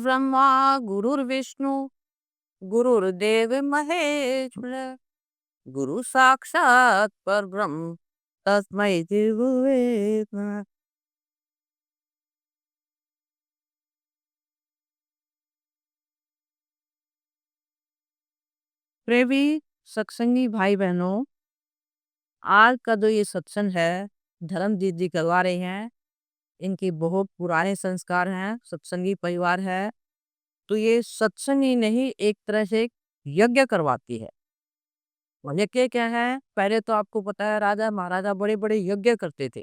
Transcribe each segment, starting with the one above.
ब्रह्मा गुरुर्विष्णु गुरुर्देव महेश्वर गुरु साक्षात परब्रह्म तस्मै श्री गुरुवे नमः। प्रेमी सत्संगी भाई बहनों, आज का जो ये सत्संग है धर्मजीत जी करवा रहे हैं। इनके बहुत पुराने संस्कार हैं, सत्संगी परिवार है। तो ये सत्संग ही नहीं, एक तरह से एक यज्ञ करवाती है। और यज्ञ क्या है? पहले तो आपको पता है राजा महाराजा बड़े बड़े यज्ञ करते थे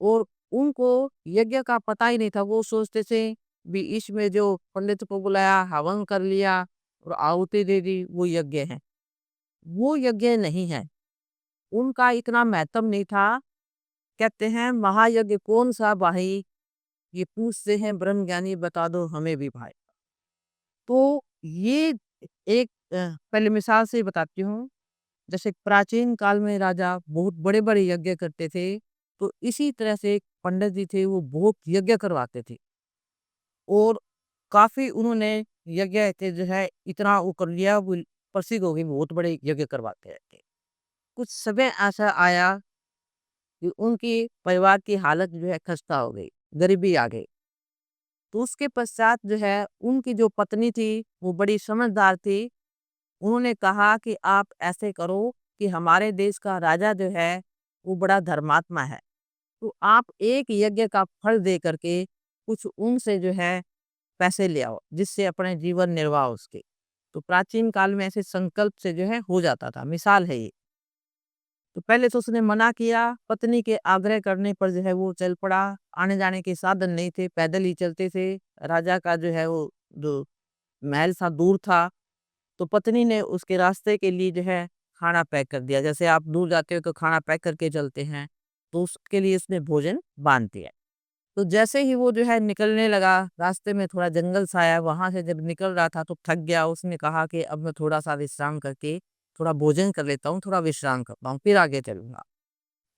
और उनको यज्ञ का पता ही नहीं था। वो सोचते थे भी इसमें जो पंडित को बुलाया, हवन कर लिया और आहुति दे दी, वो यज्ञ है। वो यज्ञ नहीं है, उनका इतना महत्व नहीं था। कहते हैं महायज्ञ कौन सा भाई, ये पूछते हैं ब्रह्म ज्ञानी, बता दो हमें भी भाई। तो ये एक पहले मिसाल से बताती हूँ। जैसे प्राचीन काल में राजा बहुत बड़े बड़े यज्ञ करते थे, तो इसी तरह से एक पंडित जी थे, वो बहुत यज्ञ करवाते थे और काफी उन्होंने यज्ञ थे जो है इतना वो कर लिया, वो प्रसिद्ध हो गए, बहुत बड़े यज्ञ करवाते रहते। कुछ समय ऐसा आया कि उनकी परिवार की हालत जो है खस्ता हो गई, गरीबी आ गई। तो उसके पश्चात जो है उनकी जो पत्नी थी वो बड़ी समझदार थी। उन्होंने कहा कि आप ऐसे करो कि हमारे देश का राजा जो है वो बड़ा धर्मात्मा है, तो आप एक यज्ञ का फल दे करके कुछ उनसे जो है पैसे ले आओ, जिससे अपने जीवन निर्वाह हो सके। तो प्राचीन काल में ऐसे संकल्प से जो है हो जाता था, मिसाल है ये। तो पहले तो उसने मना किया, पत्नी के आग्रह करने पर जो है वो चल पड़ा। आने जाने के साधन नहीं थे, पैदल ही चलते थे। राजा का जो है वो जो महल था दूर था, तो पत्नी ने उसके रास्ते के लिए जो है खाना पैक कर दिया। जैसे आप दूर जाते हो तो खाना पैक करके चलते हैं, तो उसके लिए उसने भोजन बांध दिया। तो जैसे ही वो जो है निकलने लगा, रास्ते में थोड़ा जंगल सा आया, वहां से जब निकल रहा था तो थक गया। उसने कहा कि अब मैं थोड़ा सा विश्राम करके थोड़ा भोजन कर लेता हूँ, थोड़ा विश्राम करता हूँ, फिर आगे चलूंगा।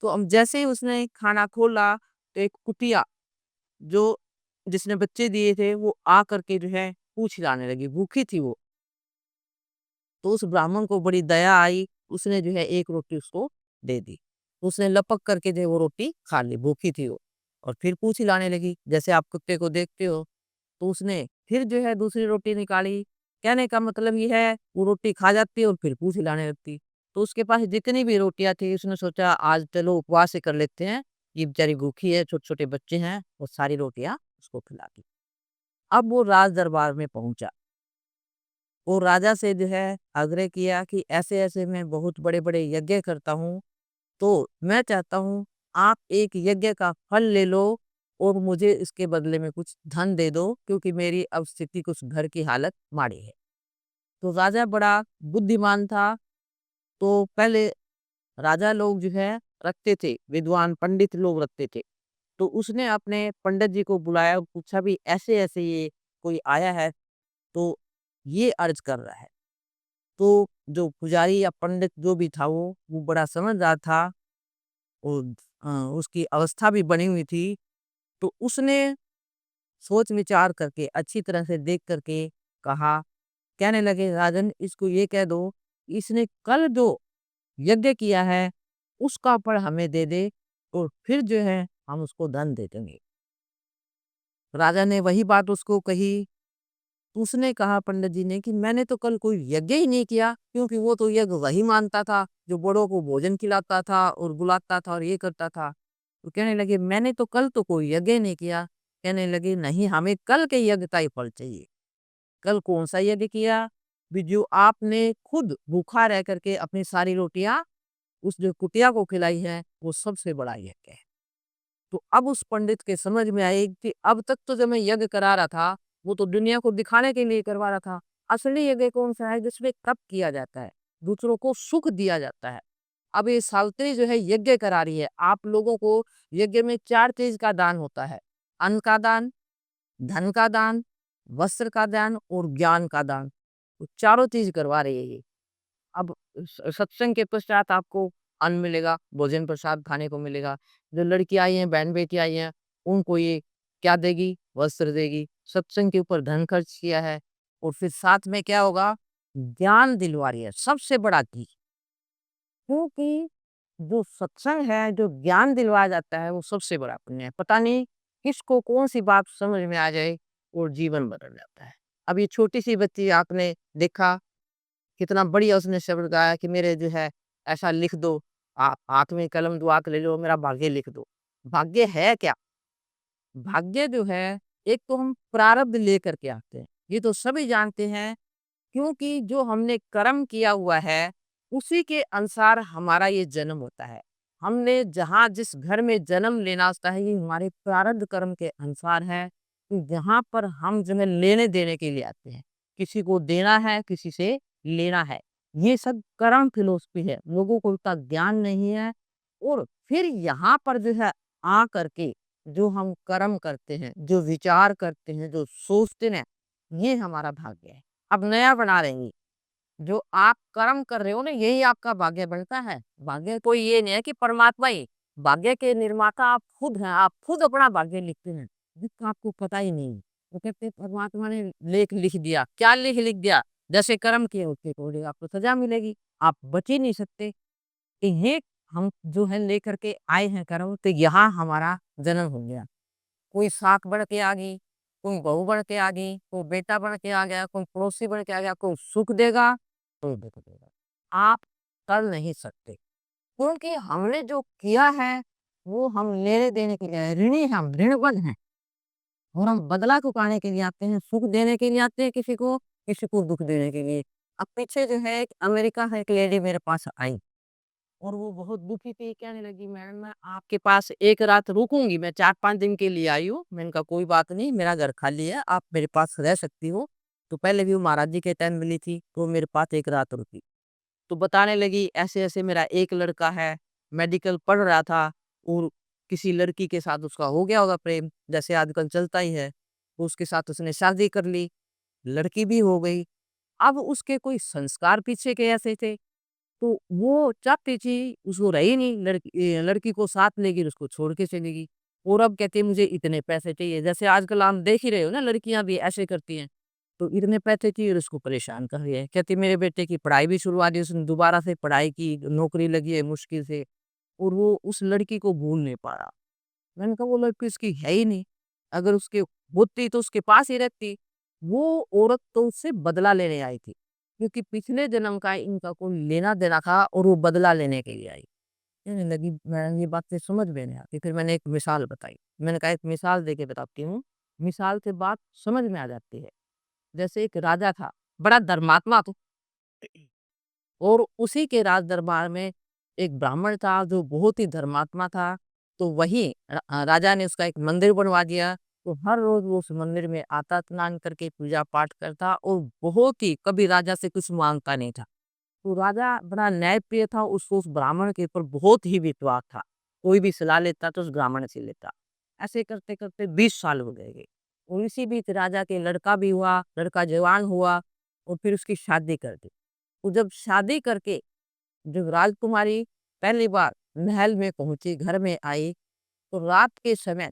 तो अब जैसे ही उसने खाना खोला, तो एक कुतिया जो जिसने बच्चे दिए थे वो आ करके जो है पूछ हिलाने लगी, भूखी थी वो। तो उस ब्राह्मण को बड़ी दया आई, उसने जो है एक रोटी उसको दे दी। उसने लपक करके जो है वो रोटी खा ली, भूखी थी वो। और फिर पूछ हिलाने लगी, जैसे आप कुत्ते को देखते हो। तो उसने फिर जो है दूसरी रोटी निकाली। कहने का मतलब ये है वो रोटी खा जाती और फिर पूछ हिलाने लगती। तो उसके पास जितनी भी रोटियां थी उसने सोचा आज चलो उपवास ही कर लेते हैं, ये बेचारी भूखी है, छोटे छोटे बच्चे हैं, वो सारी रोटियां उसको खिला दी। अब वो राज दरबार में पहुंचा और राजा से जो है आग्रह किया कि ऐसे ऐसे मैं बहुत बड़े बड़े यज्ञ करता हूँ, तो मैं चाहता हूँ आप एक यज्ञ का फल ले लो और मुझे इसके बदले में कुछ धन दे दो, क्योंकि मेरी अब स्थिति, कुछ घर की हालत माड़ी है। तो राजा बड़ा बुद्धिमान था। तो पहले राजा लोग जो है रखते थे, विद्वान पंडित लोग रखते थे। तो उसने अपने पंडित जी को बुलाया और पूछा भी ऐसे ऐसे ये कोई आया है, तो ये अर्ज कर रहा है। तो जो पुजारी या पंडित जो भी था वो बड़ा समझदार था और उसकी अवस्था भी बनी हुई थी। तो उसने सोच विचार करके अच्छी तरह से देख करके कहा, कहने लगे राजन इसको ये कह दो, इसने कल जो यज्ञ किया है उसका फल हमें दे दे और फिर जो है हम उसको धन दे देंगे। राजा ने वही बात उसको कही। उसने कहा पंडित जी ने कि मैंने तो कल कोई यज्ञ ही नहीं किया, क्योंकि वो तो यज्ञ वही मानता था जो बड़ों को भोजन खिलाता था और बुलाता था और ये करता था। तो कहने लगे मैंने तो कल तो कोई यज्ञ नहीं किया। कहने लगे नहीं, हमें कल के यज्ञ का ही फल चाहिए। कल कौन सा यज्ञ किया? भी जो आपने खुद भूखा रह करके अपनी सारी रोटियां उस जो कुटिया को खिलाई है, वो सबसे बड़ा यज्ञ है। तो अब उस पंडित के समझ में आई कि अब तक तो जब मैं यज्ञ करा रहा था, वो तो दुनिया को दिखाने के लिए करवा रहा था। असली यज्ञ कौन सा है? जिसमें तप किया जाता है, दूसरों को सुख दिया जाता है। अब ये सावित्री जो है यज्ञ करा रही है आप लोगों को। यज्ञ में 4 चीज का दान होता है, अन्न का दान, धन का दान, वस्त्र का दान और ज्ञान का दान। तो चारों चीज करवा रही है ये। अब सत्संग के पश्चात आपको अन्न मिलेगा, भोजन प्रसाद खाने को मिलेगा। जो लड़की आई हैं, बहन बेटी आई हैं, उनको ये क्या देगी? वस्त्र देगी, सत्संग के ऊपर धन खर्च किया है, और फिर साथ में क्या होगा, ज्ञान दिलवा रही है, सबसे बड़ा चीज़। क्योंकि जो सत्संग है, जो ज्ञान दिलवाया जाता है, वो सबसे बड़ा पुण्य है। पता नहीं किसको कौन-सी बात समझ में आ जाए और जीवन बदल जाता है। अब ये छोटी-सी बच्ची आपने देखा, कितना बढ़िया उसने शब्द गाया कि मेरे जो है ऐसा लिख दो, हाथ में कलम दो, हाथ ले लो, मेरा भाग्य लिख दो। भाग्य है क्या? भाग्य जो है, एक तो हम प्रारब्ध लेकर के आते हैं, ये तो सभी जानते हैं। क्योंकि जो हमने कर्म किया हुआ है, उसी के अनुसार हमारा ये जन्म होता है। हमने जहाँ जिस घर में जन्म लेना होता है, ये हमारे प्रारब्ध कर्म के अनुसार है। तो यहाँ पर हम जो है लेने-देने के लिए आते हैं। किसी को देना है, किसी से लेना है। ये सब कर्म फिलॉसफी है। लोगों को उतना ज्ञान नहीं है, और फिर यहाँ पर जो है आ करके जो हम कर्म करते हैं, जो विचार करते हैं, जो सोचते हैं, ये हमारा भाग्य है। अब नया बना रहे हैं, जो आप कर्म कर रहे हो ना, यही आपका भाग्य बनता है। भाग्य कोई ये नहीं है कि परमात्मा ही, भाग्य के निर्माता आप खुद हैं, आप खुद अपना भाग्य लिखते हैं, जिसका आपको पता ही नहीं है। वो कहते हैं परमात्मा ने लेख लिख दिया, क्या लिख दिया? जैसे कर्म किए उसके अकॉर्डिंग आपको सजा मिलेगी, आप बच ही नहीं सकते। इन्हें हम जो है लेकर के आए हैं कर्म, तो यहाँ हमारा जन्म हो गया। कोई साक बन के आ गई, कोई बहू बन के आ गई, कोई बेटा बन के आ गया, कोई पड़ोसी बन के आ गया, कोई सुख देगा, कोई दुःख देगा। आप कर नहीं सकते, क्योंकि हमने जो किया है, वो हम लेने-देने के लिए हैं, ऋणी हम, ऋणबद्ध हैं, और हम बदला चुकाने के लिए आते हैं, सुख देने के लिए आते हैं किसी को दुःख देने के लिए। अब पीछे जो है एक अमेरिका से एक लेडी मेरे पास आई, और वो बहुत दुखी थी, कहने लगी मैडम मैं आपके पास 1 रात रुकूँगी, मैं 4-5 दिन के लिए आई हूँ। मैंने कहा कोई बात नहीं, मेरा घर खाली है, आप मेरे पास रह सकती हो। तो पहले भी वो महाराज जी के टाइम मिली थी, तो वो मेरे पास 1 रात रुकी। तो बताने लगी ऐसे-ऐसे मेरा एक लड़का है, मेडिकल पढ़ रहा था, और किसी लड़की के साथ उसका हो गया होगा प्रेम, जैसे आजकल चलता ही है। तो उसके साथ उसने शादी कर ली, लड़की भी हो गई। अब उसके कोई संस्कार पीछे के ऐसे थे, तो वो चाहती थी, उसको रही नहीं, लड़की को साथ लेगी और उसको छोड़ के चलेगी। और अब कहती है मुझे इतने पैसे चाहिए, जैसे आजकल आप देख ही रहे हो ना, लड़कियां भी ऐसे करती हैं। तो इतने पैसे चाहिए और उसको परेशान कर रही है। कहती मेरे बेटे की पढ़ाई भी शुरुआ दी, उसने दोबारा से पढ़ाई की, नौकरी लगी है मुश्किल से, और वो उस लड़की को भूल नहीं पा रहा। मैंने कहा वो लड़की उसकी है ही नहीं, अगर उसकी होती तो उसके पास ही रहती। वो औरत तो उससे बदला लेने आई थी, क्योंकि पिछले जन्म का इनका कोई लेना-देना था, और वो बदला लेने के लिए आई। कहने लगी मैं ये बातें समझ में नहीं आती, फिर मैंने एक मिसाल बताई। मैंने कहा एक मिसाल देके बताती हूँ, मिसाल से बात समझ में आ जाती है। जैसे एक राजा था, बड़ा धर्मात्मा था, और उसी के राज दरबार में एक ब्राह्मण था जो बहुत ही धर्मात्मा था। तो वही राजा ने उसका एक मंदिर बनवा दिया। तो हर रोज वो उस मंदिर में आता, स्नान करके पूजा पाठ करता, और बहुत ही कभी राजा से कुछ मांगता नहीं था। तो राजा बड़ा न्यायप्रिय था, उसको उस ब्राह्मण के ऊपर बहुत ही विश्वास था। कोई भी सलाह लेता तो उस ब्राह्मण से लेता। ऐसे करते-करते 20 साल हो गए। और इसी बीच राजा के लड़का भी हुआ, लड़का जवान हुआ, और फिर उसकी शादी कर दी। तो जब शादी करके जब राजकुमारी पहली बार महल में पहुँची, घर में आई, तो रात के समय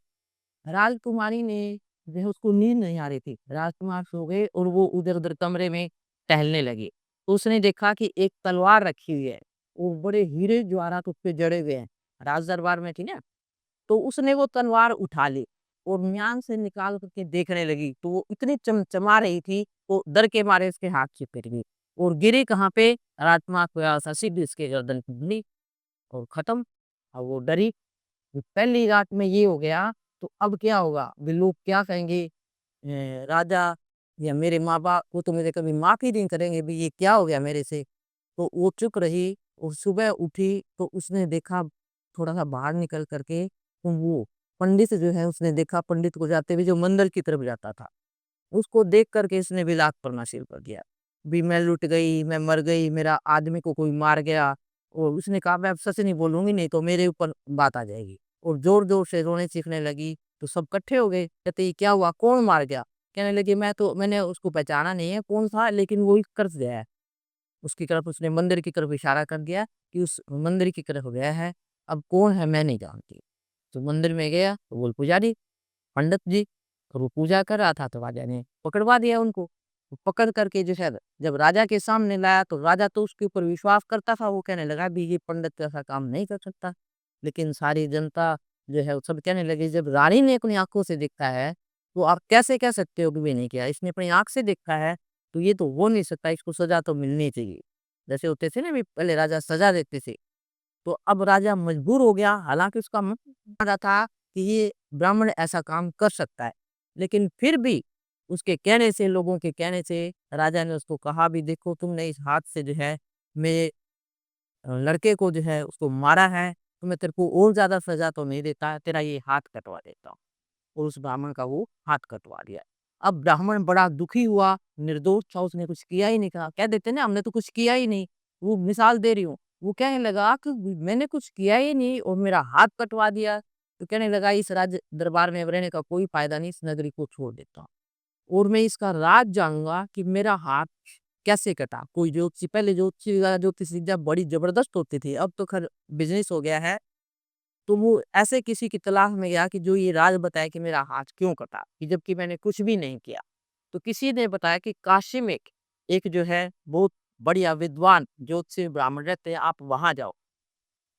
राजकुमारी ने जो है उसको नींद नहीं आ रही थी। राजकुमार सो गए और वो उधर-उधर कमरे में टहलने लगी। तो उसने देखा कि एक तलवार रखी हुई है, और बड़े हीरे जवाहरात उसपे जड़े हुए हैं। राज दरबार में थी ना, तो उसने वो तलवार उठा ली और म्यान से निकाल कर के देखने लगी, तो वो इतनी चमचमा रही थी, वो डर के मारे उसके हाथ से फिर गई, और गिरी कहाँ पे? राजकुमार को ऐसा सीधे इसके गर्दन पे गिरी और खत्म। अब वो डरी, कि पहली रात में ये हो गया, तो अब क्या होगा? अभी लोग क्या कहेंगे? राजा या मेरे माँ-बाप वो तो मुझे कभी माफ़ ही नहीं करेंगे, भई ये क्या हो गया मेरे से? तो वो चुप रही, और सुबह उठी तो उसने देखा थोड़ा-सा बाहर निकल कर के, तो वो पंडित जो है उसने देखा, पंडित को जाते हुए जो मंदिर की तरफ जाता था। उसको देख कर के इसने विलाप करना शुरू कर दिया। भी मैं लुट गई, मैं मर गई, मेरा आदमी को कोई मार गया। और उसने कहा मैं अब सच नहीं बोलूँगी, नहीं तो मेरे ऊपर बात आ जाएगी। और ज़ोर-ज़ोर से रोने चीखने लगी, तो सब इकट्ठे हो गए। कहते ये क्या हुआ? कौन मार गया? कहने लगी मैंने उसको पहचाना नहीं है कौन था, लेकिन वो ही कर्स गया है। उसकी तरफ उसने मंदिर की तरफ इशारा कर दिया कि उस मंदिर की तरफ गया है, अब कौन है मैं नहीं जानती। तो मंदिर में गया तो बोले पुजारी, पंडित जी, और वो पूजा कर रहा था तो राजा ने पकड़वा दिया उनको। तो पकड़ करके जो है जब राजा के सामने लाया तो राजा तो उसके ऊपर विश्वास करता था, वो कहने लगा भी ये पंडित ऐसा काम नहीं कर सकता। लेकिन सारी जनता जो है वो सब कहने लगी जब रानी ने अपनी आँखों से देखा है, तो आप कैसे कह सकते हो कि भी नहीं किया? इसने अपनी आँख से देखा है, तो ये तो हो नहीं सकता, इसको सज़ा तो मिलनी चाहिए। जैसे होते थे ना भी पहले राजा सज़ा देते थे। तो अब राजा मजबूर हो गया, हालाँकि उसका मन बना रहा था कि ये ब्राह्मण ऐसा काम कर सकता है। लेकिन फिर भी उसके कहने से, लोगों के कहने से राजा ने उसको कहा भी देखो तुमने इस हाथ से जो है मेरे लड़के को जो है उसको मारा है, तो मैं तेरे को और ज़्यादा सज़ा तो नहीं देता, तेरा ये हाथ कटवा देता हूँ। और उस ब्राह्मण का वो हाथ कटवा दिया। अब ब्राह्मण बड़ा दुखी हुआ, निर्दोष था, उसने कुछ किया ही नहीं, कहा कह देते ना हमने तो कुछ किया ही नहीं, वो मिसाल दे रही हूँ। वो कहने लगा कि मैंने कुछ किया ही नहीं और मेरा हाथ कटवा दिया, तो कहने लगा इस राज दरबार में अब रहने का कोई फ़ायदा नहीं, इस नगरी को छोड़ देता हूँ। और मैं इसका राज जानूँगा कि मेरा हाथ कैसे कटा। कोई ज्योतिषी पहले ज्योतिषी वगैरह ज्योतिष विद्या बड़ी ज़बरदस्त होती थी, अब तो खैर बिज़नेस हो गया है। तो वो ऐसे किसी की तलाश में गया कि जो ये राज बताए कि मेरा हाथ क्यों कटा, कि जबकि मैंने कुछ भी नहीं किया। तो किसी ने बताया कि काशी में एक जो है बहुत बढ़िया विद्वान ज्योतिषी ब्राह्मण रहते हैं, आप वहाँ जाओ।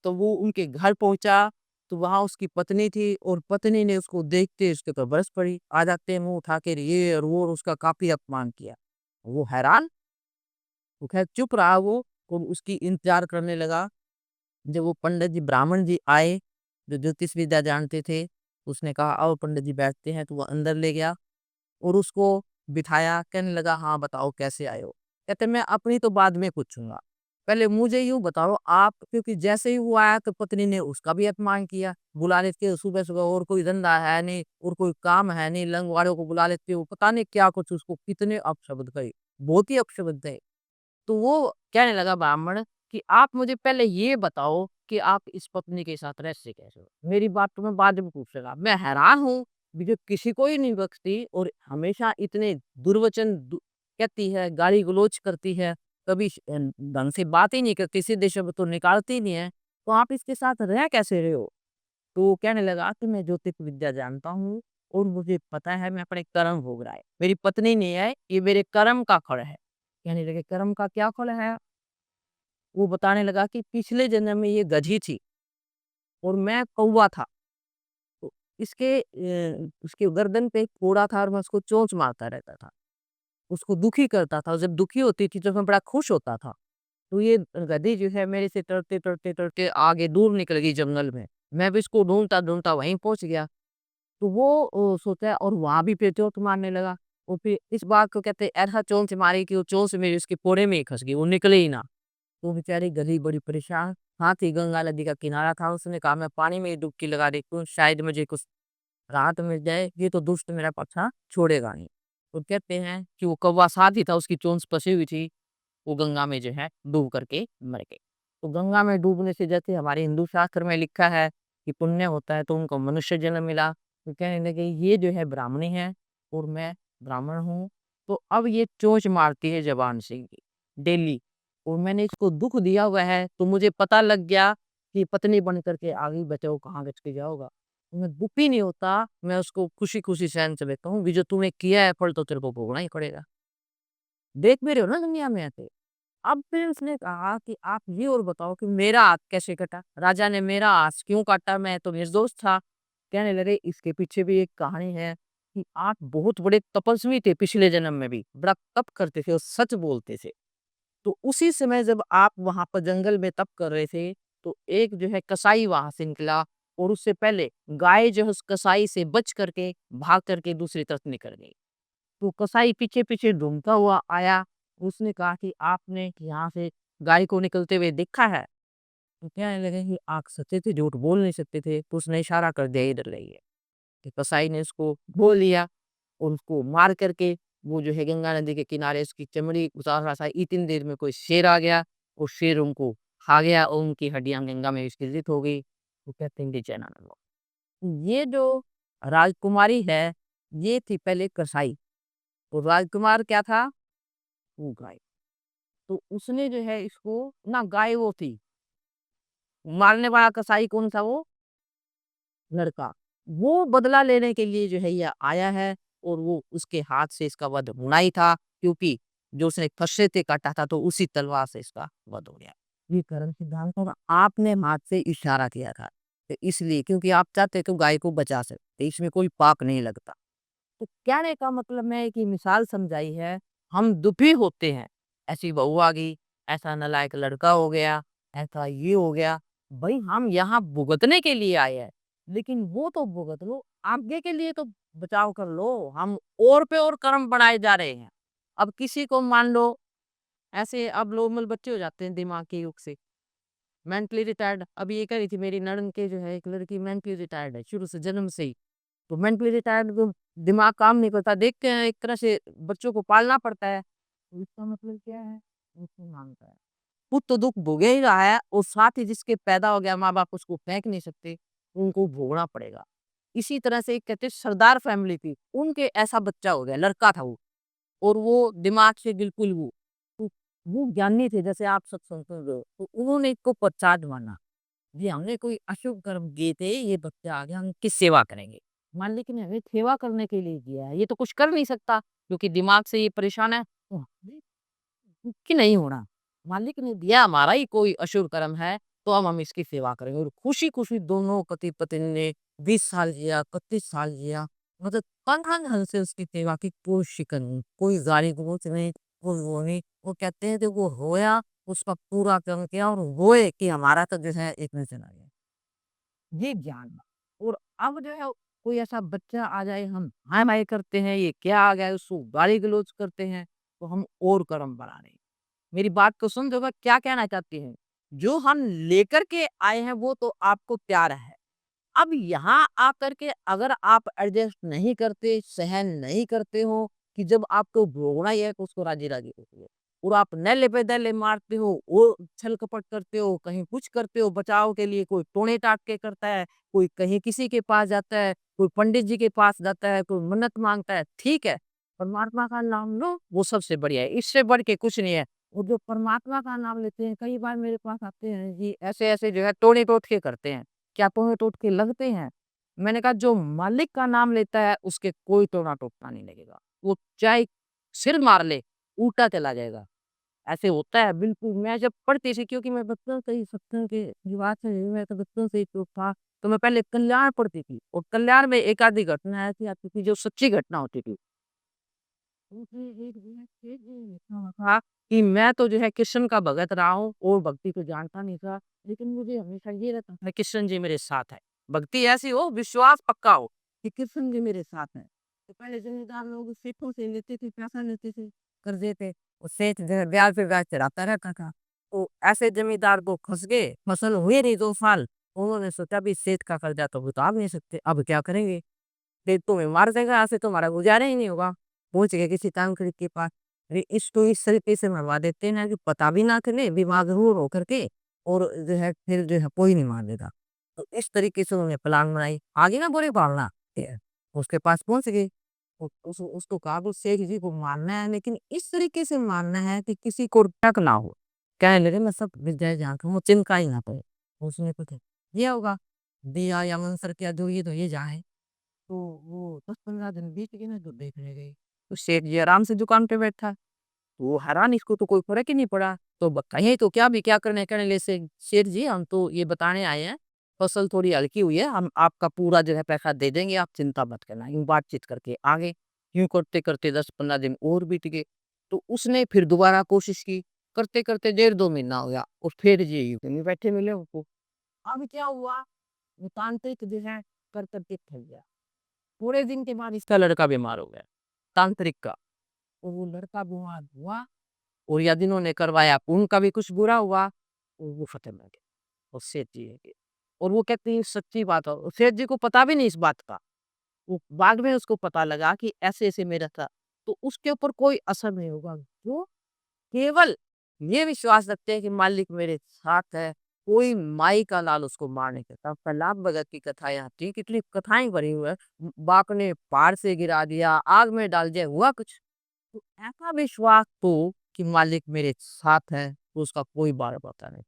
तो वो उनके घर पहुँचा, तो वहाँ उसकी पत्नी थी और पत्नी ने उसको देखते ही उसके ऊपर बरस पड़ी। आ जाते हैं मुँह उठा के ये और वो और उसका काफ़ी अपमान किया। वो हैरान, वो ख़ैर चुप रहा वो और उसकी इंतज़ार करने लगा। जब वो पंडित जी ब्राह्मण जी आए, जो ज्योतिष विद्या जानते थे, उसने कहा आओ पंडित जी बैठते हैं, तो वो अंदर ले गया और उसको बिठाया, कहने लगा हाँ बताओ कैसे आए हो? कहते मैं अपनी तो बाद में पूछूँगा, पहले मुझे यूँ बताओ आप, क्योंकि जैसे ही वो आया तो पत्नी ने उसका भी अपमान किया, बुला लेते हो सुबह-सुबह और कोई धंधा है नहीं और कोई काम है नहीं, लंग वालों को बुला लेते हो, पता नहीं क्या कुछ उसको कितने अपशब्द कहे, बहुत ही अपशब्द कहे। तो वो कहने लगा ब्राह्मण कि आप मुझे पहले ये बताओ कि आप इस पत्नी के साथ रहते कैसे हो? मेरी बात तो मैं बाद में पूछूँगा। मैं हैरान हूँ, भी जो किसी को ही नहीं बख्शती और हमेशा इतने दुर्वचन कहती है, गाली-गलौच करती है, कभी ढंग से बात ही नहीं करती, सीधे शब्द तो निकालती ही नहीं है, तो आप इसके साथ रह कैसे रहे हो? तो वो कहने लगा कि मैं ज्योतिष विद्या जानता हूँ और मुझे पता है मैं अपने कर्म भोग रहा है। मेरी पत्नी नहीं है, ये मेरे कर्म का फल है। कहने लगे कर्म का क्या फल है? वो बताने लगा कि पिछले जन्म में ये गधी थी और मैं कौवा था। तो उसके गर्दन पे एक फोड़ा था और मैं उसको चोंच मारता रहता था। उसको दुखी करता था और जब दुखी होती थी तो मैं बड़ा खुश होता था। तो ये गधी जो है मेरे से टरते आगे दूर निकल गई जंगल में। मैं भी इसको ढूँढता-ढूँढता वहीं पहुँच गया। तो वो सोचा और वहाँ भी फिर चोंच मारने लगा। और फिर इस बात को कहते ऐसा चोंच मारी कि वो चोंच मेरी उसके फोड़े में ही फँस गई, वो निकले ही ना। वो बेचारी गधी बड़ी परेशान, हाँ थी गंगा नदी का किनारा था, उसने कहा मैं पानी में ही डुबकी लगा देती हूँ, शायद मुझे कुछ राहत मिल जाए, ये तो दुष्ट मेरा पीछा छोड़ेगा नहीं। तो कहते हैं कि वो कौवा साथ ही था, उसकी चोंच फँसी हुई थी, वो गंगा में जो है डूब करके मर गए। तो गंगा में डूबने से जैसे हमारे हिंदू शास्त्र में लिखा है कि पुण्य होता है तो उनको मनुष्य जन्म मिला। तो कहने लगे ये जो है ब्राह्मणी है और मैं ब्राह्मण हूँ, तो अब ये चोंच मारती है ज़बान से ही डेली और मैंने इसको दुःख दिया हुआ है, तो मुझे पता लग गया कि पत्नी बन कर के आगे बचाओ कहाँ बच के जाओगा। तो मैं दुखी नहीं होता, मैं उसको खुशी-खुशी सहन कर लेता हूँ, कि जो तूने किया है फल तो तेरे को भोगना ही पड़ेगा। देख भी रहे हो ना दुनिया में ऐसे। अब फिर उसने कहा कि आप ये और बताओ कि मेरा हाथ कैसे कटा? राजा ने मेरा हाथ क्यों काटा? मैं तो निर्दोष था। कहने लगे इसके पीछे भी एक कहानी है कि आप बहुत बड़े तपस्वी थे पिछले जन्म में भी, बड़ा तप करते थे और सच बोलते थे। तो उसी समय जब आप वहाँ पर जंगल में तप कर रहे थे, तो एक जो है कसाई वहाँ से निकला और उससे पहले गाय जो है उस कसाई से बच करके भाग करके दूसरी तरफ निकल गई। तो कसाई पीछे-पीछे ढूँढता हुआ आया। उसने कहा कि आपने यहाँ से गाय को निकलते हुए देखा है? तो कहने लगे कि आप सच्चे थे, झूठ बोल नहीं सकते थे। तो उसने इशारा कर दिया इधर रहिए। कि कसाई ने उसको बोल लिया और उसको मार करके वो जो है गंगा नदी के किनारे उसकी चमड़ी उतार रहा था। इतनी देर में कोई शेर आ गया और शेर उनको खा गया और उनकी हड्डियाँ गंगा में विसर्जित हो गई। तो कहते हैं कि जय। ये जो राजकुमारी है, ये थी पहले कसाई और राजकुमार क्या था? वो गाय। तो उसने जो है इसको ना गाय वो थी, मारने वाला कसाई कौन था वो? लड़का। वो बदला लेने के लिए जो है ये आया है और वो उसके हाथ से इसका वध होना ही था, क्योंकि जो उसने फर्शे से काटा था तो उसी तलवार से इसका वध हो गया। ये कर्म सिद्धांत और आपने हाथ से इशारा किया था, तो इसलिए क्योंकि आप चाहते तो गाय को बचा सकते, इसमें कोई पाप नहीं लगता। तो कहने का मतलब मैं एक ही मिसाल समझाई है, हम दुखी होते हैं, ऐसी बहू आ गई, ऐसा नालायक लड़का हो गया, ऐसा ये हो गया। भाई हम यहाँ भुगतने के लिए आए हैं, लेकिन वो तो भुगत लो, आगे के लिए तो बचाव कर लो। हम और पे और कर्म बढ़ाए जा रहे हैं। अब किसी को मान लो ऐसे अब नॉर्मल बच्चे हो जाते हैं दिमाग के युग से, मेंटली रिटायर्ड। अभी ये कह रही थी मेरी ननद के जो है एक लड़की मेंटली रिटायर्ड है शुरू से जन्म से ही। तो मेंटली रिटायर्ड को दिमाग काम नहीं करता, देखते हैं एक तरह से बच्चों को पालना पड़ता है, तो इसका मतलब क्या है, उसको मानता है खुद तो दुख भोगे ही रहा है, और साथ ही जिसके पैदा हो गया माँ बाप उसको फेंक नहीं सकते, उनको भोगना पड़ेगा। इसी तरह से एक कहते सरदार फैमिली थी, उनके ऐसा बच्चा हो गया, लड़का था वो, और वो दिमाग से बिल्कुल वो ज्ञानी थे, जैसे आप सब सुनते हो, तो उन्होंने इसको प्रचार माना, जी हमने कोई अशुभ कर्म किए थे, ये बच्चा आ गया, हम किस सेवा करेंगे। मालिक ने हमें सेवा करने के लिए दिया है, ये तो कुछ कर नहीं सकता क्योंकि दिमाग से ये परेशान है, तो हमें कि नहीं होना। मालिक ने दिया हमारा ही कोई अशुभ कर्म है, तो हम इसकी सेवा करेंगे। और खुशी खुशी दोनों पति पत्नी ने 20 साल जिया, 31 साल जिया, मतलब तन धन से उसकी सेवा की, कोई शिकन नहीं, कोई गाली गलौज नहीं, कोई वो नहीं। वो कहते हैं कि वो रोया, उसका पूरा कर्म किया, और रोए कि हमारा तो जो है एक में चला गया। ये ज्ञान बा। और अब जो है कोई ऐसा बच्चा आ जाए, हम हाय-माय करते हैं, ये क्या आ गया है, उसको गाली-गलौज करते हैं, तो हम और कर्म बढ़ा रहे हैं। मेरी बात को सुन रहे हो, क्या कहना चाहती हैं? जो हम लेकर के आए हैं वो तो आपको प्यारा है। अब यहाँ आकर के अगर आप एडजस्ट नहीं करते, सहन नहीं करते हो कि जब आपको भोगना ही है तो उसको राजी-राजी रखिए। और आप नैले-बेदैले मारते हो, वो छल-कपट करते हो, कहीं कुछ करते हो बचाव के लिए, कोई टोने-टाट के करता है, कोई कहीं किसी के पास जाता है, कोई पंडित जी के पास जाता है, कोई मन्नत माँगता है, ठीक है। परमात्मा का नाम लो, वो सबसे बढ़िया है, इससे बढ़ के कुछ नहीं है। वो जो परमात्मा का नाम लेते हैं, कई बार मेरे पास आते हैं जी, ऐसे-ऐसे जो है टोने-टोटके करते हैं। क्या टोने-टोटके लगते हैं? मैंने कहा जो मालिक का नाम लेता है उसके कोई टोना-टोटका नहीं लगेगा। वो चाहे सिर मार ले, उल्टा चला जाएगा। ऐसे होता है बिल्कुल। मैं जब पढ़ती थी, क्योंकि मैं बचपन से ही सत्संग के रिवाज से मैं तो बचपन से ही तो था, तो मैं पहले कल्याण पढ़ती थी, और कल्याण में एक आधी घटना ऐसी आती थी जो सच्ची घटना होती थी। उसमें एक जो है शेष जी ने लिखा हुआ था कि मैं तो जो है कृष्ण का भगत रहा हूँ और भक्ति को जानता नहीं था, लेकिन मुझे हमेशा ये रहता था कृष्ण जी मेरे साथ है। भक्ति ऐसी हो, विश्वास पक्का हो कि कृष्ण जी मेरे साथ है। तो पहले जमींदार लोग सेठों से लेते थे, पैसा लेते थे, कर्जे थे, वो सेठ जो है ब्याज पे ब्याज चढ़ाता रहता था। तो ऐसे जमींदार को फंस गए, फसल हुए नहीं 2 साल। उन्होंने सोचा भी सेठ का कर्जा तो उतार नहीं सकते, अब क्या करेंगे, फिर तुम्हें मार देगा, ऐसे तुम्हारा गुजारा ही नहीं होगा। पहुँच गए किसी तांत्रिक के पास। अरे इसको इस तरीके से मरवा देते हैं कि पता भी ना चले, बेमागरूर होकर के, और जो है फिर जो है कोई नहीं मार देगा। तो इस तरीके से उन्होंने प्लान बनाई, आगे ना बुरे पालना, उसके पास पहुँच गए। उसको कहा कि शेख जी को मारना है, लेकिन इस तरीके से मारना है कि किसी को शक ना हो। कहने लगे मैं सब विद्या जानता हूँ, चिंता ही ना करे। उसने कुछ दिया होगा, दिया या मंत्र किया, जो ये तो ये जाए। तो वो 10-15 दिन बीत गए ना, तो देखने गई, तो सेठ जी आराम से दुकान पे बैठा। तो वो हैरान, इसको तो कोई फ़र्क ही नहीं पड़ा। तो कहें तो क्या भी क्या करने कहने लगे से सेठ जी हम तो ये बताने आए हैं, फसल थोड़ी हल्की हुई है, हम आपका पूरा जो है पैसा दे देंगे, आप चिंता मत करना। यूँ बातचीत करके आ गए। यूँ करते-करते 10-15 दिन और बीत गए। तो उसने फिर दोबारा कोशिश की, करते-करते डेढ़ 2 महीना हो गया, और फिर ये यूँ ही बैठे मिले उनको। अब क्या हुआ, वो तांत्रिक जो है कर-कर के थक गया। पूरे दिन के बाद इसका लड़का बीमार हो गया, तांत्रिक का। और वो लड़का बीमार हुआ, और या जिन्होंने करवाया उनका भी कुछ बुरा हुआ, और वो खत्म हो गया, और सेठ जी है। और वो कहते हैं सच्ची बात है, और सेठ जी को पता भी नहीं इस बात का। वो बाद में उसको पता लगा कि ऐसे-ऐसे मेरा था, तो उसके ऊपर कोई असर नहीं होगा। क्यों? केवल ये विश्वास रखते हैं कि मालिक मेरे साथ है, कोई माई का लाल उसको मार नहीं सकता। प्रहलाद भगत की कथाएँ आती हैं, कितनी कथाएँ भरी हुई हैं। बाप ने पहाड़ से गिरा दिया, आग में डाल दिया, हुआ कुछ? तो ऐसा विश्वास हो कि मालिक मेरे साथ है, तो उसका कोई बार पता नहीं।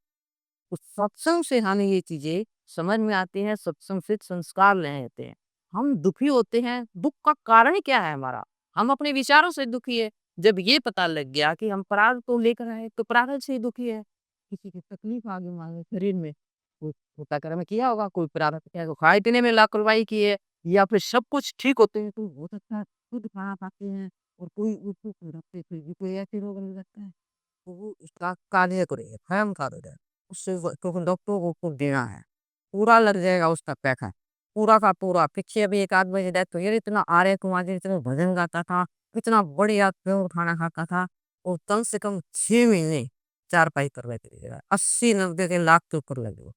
तो सत्संग से हमें ये चीज़ें समझ में आती हैं, सत्संग से संस्कार लेने होते हैं। हम दुखी होते हैं, दुःख का कारण क्या है हमारा? हम अपने विचारों से दुखी है। जब ये पता लग गया कि हम प्रारब्ध तो लेकर आए, तो प्रारब्ध से ही दुखी है। किसी की तकलीफ आ गई मान लो शरीर में, कोई छोटा कर्म किया होगा, कोई प्रारब्ध किया होगा, खाए-पीने में लापरवाही की है या फिर सब कुछ ठीक होते हैं तो हो सकता है शुद्ध खाना खाते हैं और कोई उसको रखते फिर भी कोई ऐसे रोग लग जाता है, तो वो उसका कार्य करेगा, स्वयं कार्य है। उससे क्योंकि डॉक्टरों को देना है, पूरा लग जाएगा उसका पैसा। पूरा का पूरा। पीछे अभी एक आदमी की डेथ हुई है, इतना आर्य कुमार इतना भजन गाता था, इतना बढ़िया प्योर खाना खाता था और कम से कम 6 महीने चारपाई कर रहे थे। 80-90 के लाख के ऊपर लगे वो।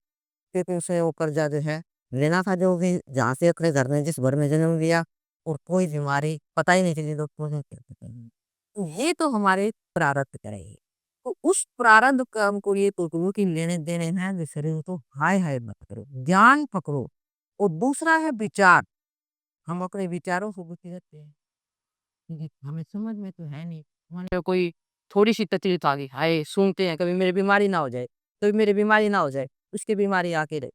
क्योंकि उसे वो कर्जा जो है लेना था, जो भी जहाँ से अपने घर में जिस घर में जन्म लिया और कोई बीमारी पता ही नहीं चली डॉक्टरों ने क्या पता नहीं। तो ये तो हमारे प्रारब्ध करेगी। तो उस प्रारब्ध का हमको ये तो कि लेने देने हैं जो शरीर को हाय हाय मत करो, ज्ञान पकड़ो। और दूसरा है विचार। हम अपने विचारों से दुखी रहते हैं, क्योंकि हमें समझ में तो है नहीं। मान लो कोई थोड़ी-सी तकलीफ आ गई, हाय! सूंघते हैं, कभी मेरी बीमारी ना हो जाए, कभी मेरी बीमारी ना हो जाए, उसकी बीमारी आके रहे।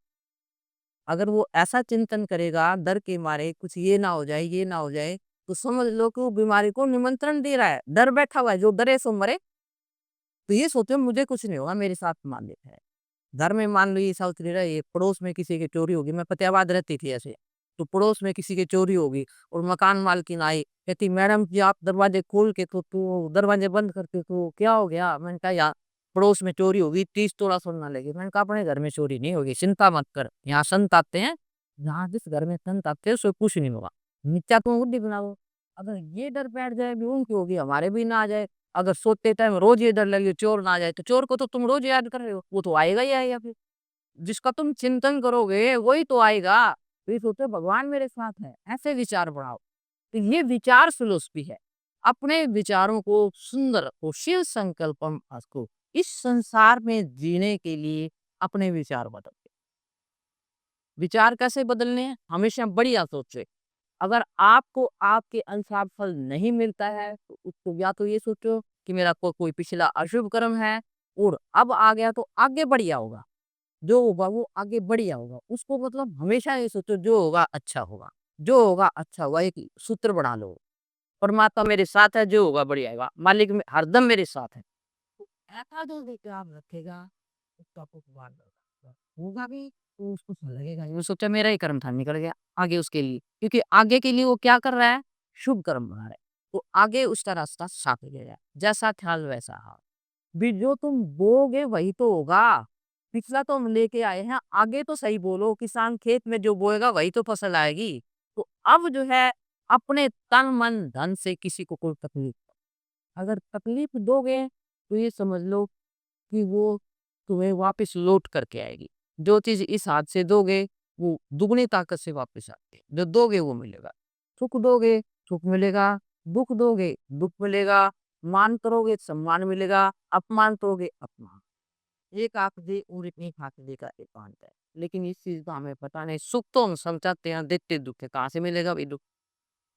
अगर वो ऐसा चिंतन करेगा डर के मारे कुछ ये ना हो जाए, ये ना हो जाए, तो समझ लो कि वो बीमारी को निमंत्रण दे रहा है। डर बैठा हुआ है, जो डरे सो मरे। तो ये सोचो मुझे कुछ नहीं होगा, मेरे साथ मालिक है। घर में मान लो ये सोच ले रहा है, ये पड़ोस में किसी की चोरी होगी, मैं फतेहाबाद रहती थी ऐसे। तो पड़ोस में किसी की चोरी होगी और मकान मालकिन आई, कहती मैडम जी आप दरवाजे खोल के तो दरवाजे बंद करके तो क्या हो गया? मैंने कहा यार पड़ोस में चोरी होगी, 30 तोला सोना ले गई। मैंने कहा अपने घर में चोरी नहीं होगी, चिंता मत कर। यहाँ संत आते हैं, यहाँ जिस घर में संत आते हैं उससे कुछ नहीं होगा। मिथ्या तुम बुद्धि बनाओ। अगर ये डर बैठ जाए भी उनकी होगी, हमारे भी ना आ जाए। अगर सोते टाइम रोज ये डर लगे चोर ना आ जाए, तो चोर को तो तुम रोज याद कर रहे हो, वो तो आएगा ही आएगा फिर। जिसका तुम चिंतन करोगे वही तो आएगा। फिर सोचो भगवान मेरे साथ है, ऐसे विचार बढ़ाओ। तो ये विचार फिलॉसफी है। अपने विचारों को सुंदर को शिव संकल्पम को इस संसार में जीने के लिए अपने विचार बदलो। विचार कैसे बदलने हैं? हमेशा बढ़िया सोचे। अगर आपको आपके अनुसार फल नहीं मिलता है, तो उसको या तो ये सोचो कि मेरा कोई पिछला अशुभ कर्म है और अब आ गया तो आगे बढ़िया होगा। जो होगा वो आगे बढ़िया होगा। उसको मतलब हमेशा ये सोचो जो होगा अच्छा होगा। जो होगा अच्छा होगा, एक सूत्र बना लो। परमात्मा मेरे साथ है, जो होगा बढ़िया होगा। मालिक हरदम मेरे साथ है। तो ऐसा जो विचार रखेगा, उसका उपवास होगा भी तो उसको अच्छा लगेगा। वो सोचा मेरा ही कर्म था निकल गया आगे उसके लिए, क्योंकि आगे के लिए वो क्या कर रहा है? शुभ कर्म बना रहा है। तो आगे उसका रास्ता साफ हो जाएगा। जैसा ख्याल वैसा हाल। भी जो तुम बोओगे वही तो होगा। पिछला तो हम लेके आए हैं, आगे तो सही बोलो। किसान खेत में जो बोएगा वही तो फसल आएगी। तो अब जो है अपने तन मन धन से किसी को कोई तकलीफ, अगर तकलीफ दोगे तो ये समझ लो कि वो तुम्हें वापस लौट करके आएगी। जो चीज़ इस हाथ से दोगे, वो दुगनी ताकत से वापस आती है। जो दोगे वो मिलेगा। सुख दोगे, सुख मिलेगा। दुःख दोगे, दुःख मिलेगा। मान करोगे, सम्मान मिलेगा। अपमान करोगे, अपमान। एक आँख दे और एक आँख दे का एकांत है। लेकिन इस चीज़ का हमें पता नहीं। सुख तो हम सब चाहते हैं, देखते दुःख है। कहाँ से मिलेगा भाई दुःख?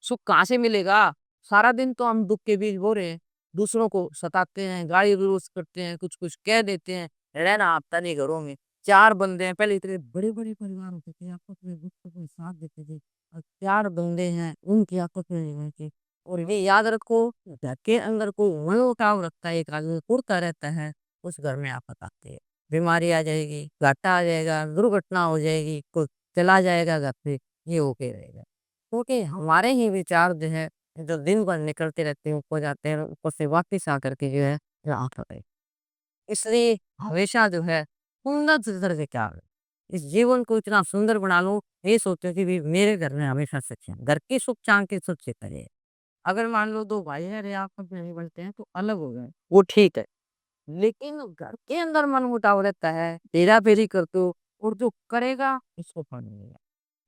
सुख कहाँ से मिलेगा? सारा दिन तो हम दुःख के बीच बो रहे हैं। दूसरों को सताते हैं, गाली-गलौज करते हैं, कुछ-कुछ कह देते हैं। रहना आपता नहीं घरों में। 4 बंदे हैं, पहले इतने बड़े-बड़े परिवार होते थे, आपस में दुःख में साथ देते थे। अब 4 बंदे हैं, उनकी आपस में नहीं बनती। और ये याद रखो, घर के अंदर कोई मनमुटाव रखता है, एक आदमी कुढ़ता रहता है, उस घर में आफ़त आती है। बीमारी आ जाएगी, घाटा आ जाएगा, दुर्घटना हो जाएगी, कोई चला जाएगा घर से, ये होके रहेगा। क्योंकि हमारे ही विचार जो है, जो दिन भर निकलते रहते हैं, ऊपर जाते हैं, ऊपर से वापस आकर के जो है, रात हो गई। इसलिए हमेशा जो है, सुंदर से सुंदर विचार, इस जीवन को इतना सुंदर बना लो, ये सोचो कि भी मेरे घर में हमेशा सुख है। घर की सुख चाँद के सुख से परे है। अगर मान लो 2 भाई हैं, अरे आपस में नहीं बनते हैं, तो अलग हो गए, वो ठीक है। लेकिन घर के अंदर मनमुटाव रहता है, हेरा-फेरी करते हो और जो करेगा, उसको फल मिलेगा।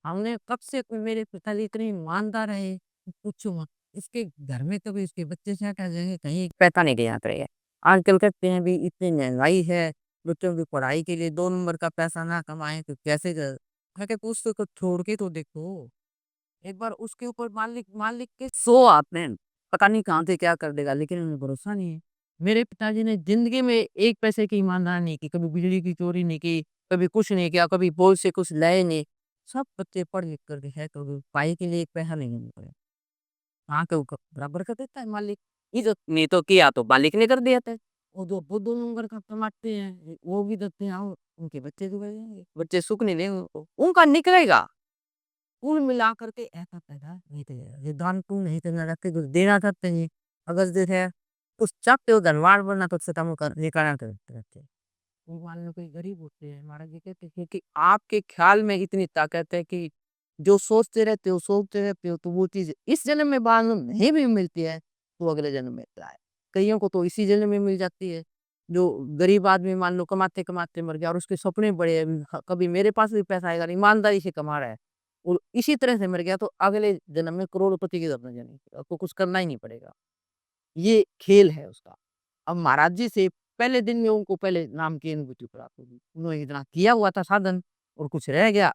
हमने कब से कोई मेरे पिताजी इतने ईमानदार रहे, कि पूछो मत। इसके घर में कभी इसके बच्चे क्या कह जाएँगे कहीं पैसा नहीं दिया करेगा। आजकल कहते हैं भी इतनी महँगाई है, बच्चों की पढ़ाई के लिए 2 नंबर का पैसा ना कमाएँ तो कैसे मैं कहा कुछ तो छोड़ के तो देखो। एक बार उसके ऊपर मालिक मालिक के 100 आते हैं, पता नहीं कहाँ से क्या कर देगा, लेकिन हमें भरोसा नहीं है। मेरे पिताजी ने ज़िंदगी में 1 पैसे की ईमानदारी नहीं की, कभी बिजली की चोरी नहीं की, कभी कुछ नहीं किया, कभी बोल से कुछ लाए नहीं। सब बच्चे पढ़ लिख कर के है तो पाई के लिए एक पैसा नहीं मिल रहा। हाँ, के ऊपर बराबर कर देता है मालिक। इज़्ज़त नहीं तो किया तो मालिक ने कर दिया था। वो जो वो 2 नंबर का कमाते हैं, वो भी देते हैं और उनके बच्चे तो बचेंगे। बच्चे सुख नहीं लेंगे उनको, उनका निकलेगा। कुल मिला कर के ऐसा पैदा नहीं करेगा। ये दान पुण्य नहीं करना रख के कुछ देना चाहते हैं। अगर जैसे कुछ चाहते हो धनवान बनना तो क्षमा कर ये करना करते रहते हैं। वो मान लो कोई गरीब होते हैं, महाराज जी कहते हैं कि आपके ख़्याल में इतनी ताकत है कि जो सोचते रहते हो, तो वो चीज़ इस जन्म में मालूम नहीं भी मिलती है, तो अगले जन्म में मिलता है। कइयों को तो इसी जन्म में मिल जाती है। जो गरीब आदमी मान लो कमाते-कमाते मर गया और उसके सपने बड़े हैं, कभी मेरे पास भी पैसा आएगा, ईमानदारी से कमा रहा है और इसी तरह से मर गया, तो अगले जन्म में करोड़पति की तरफ जाएँगे, आपको कुछ करना ही नहीं पड़ेगा। ये खेल है उसका। अब महाराज जी से पहले दिन में उनको पहले नाम की अनुभूति प्राप्त होगी। उन्होंने इतना किया हुआ था साधन और कुछ रह गया।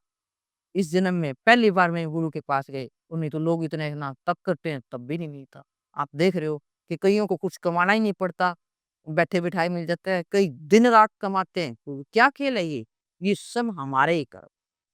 इस जन्म में पहली बार में गुरु के पास गए और नहीं तो लोग इतने ना तप करते हैं तब भी नहीं मिलता। आप देख रहे हो कि कइयों को कुछ कमाना ही नहीं पड़ता, बैठे-बिठाए मिल जाता है, कई दिन-रात कमाते हैं। तो क्या खेल है ये? ये सब हमारे ही कर्म।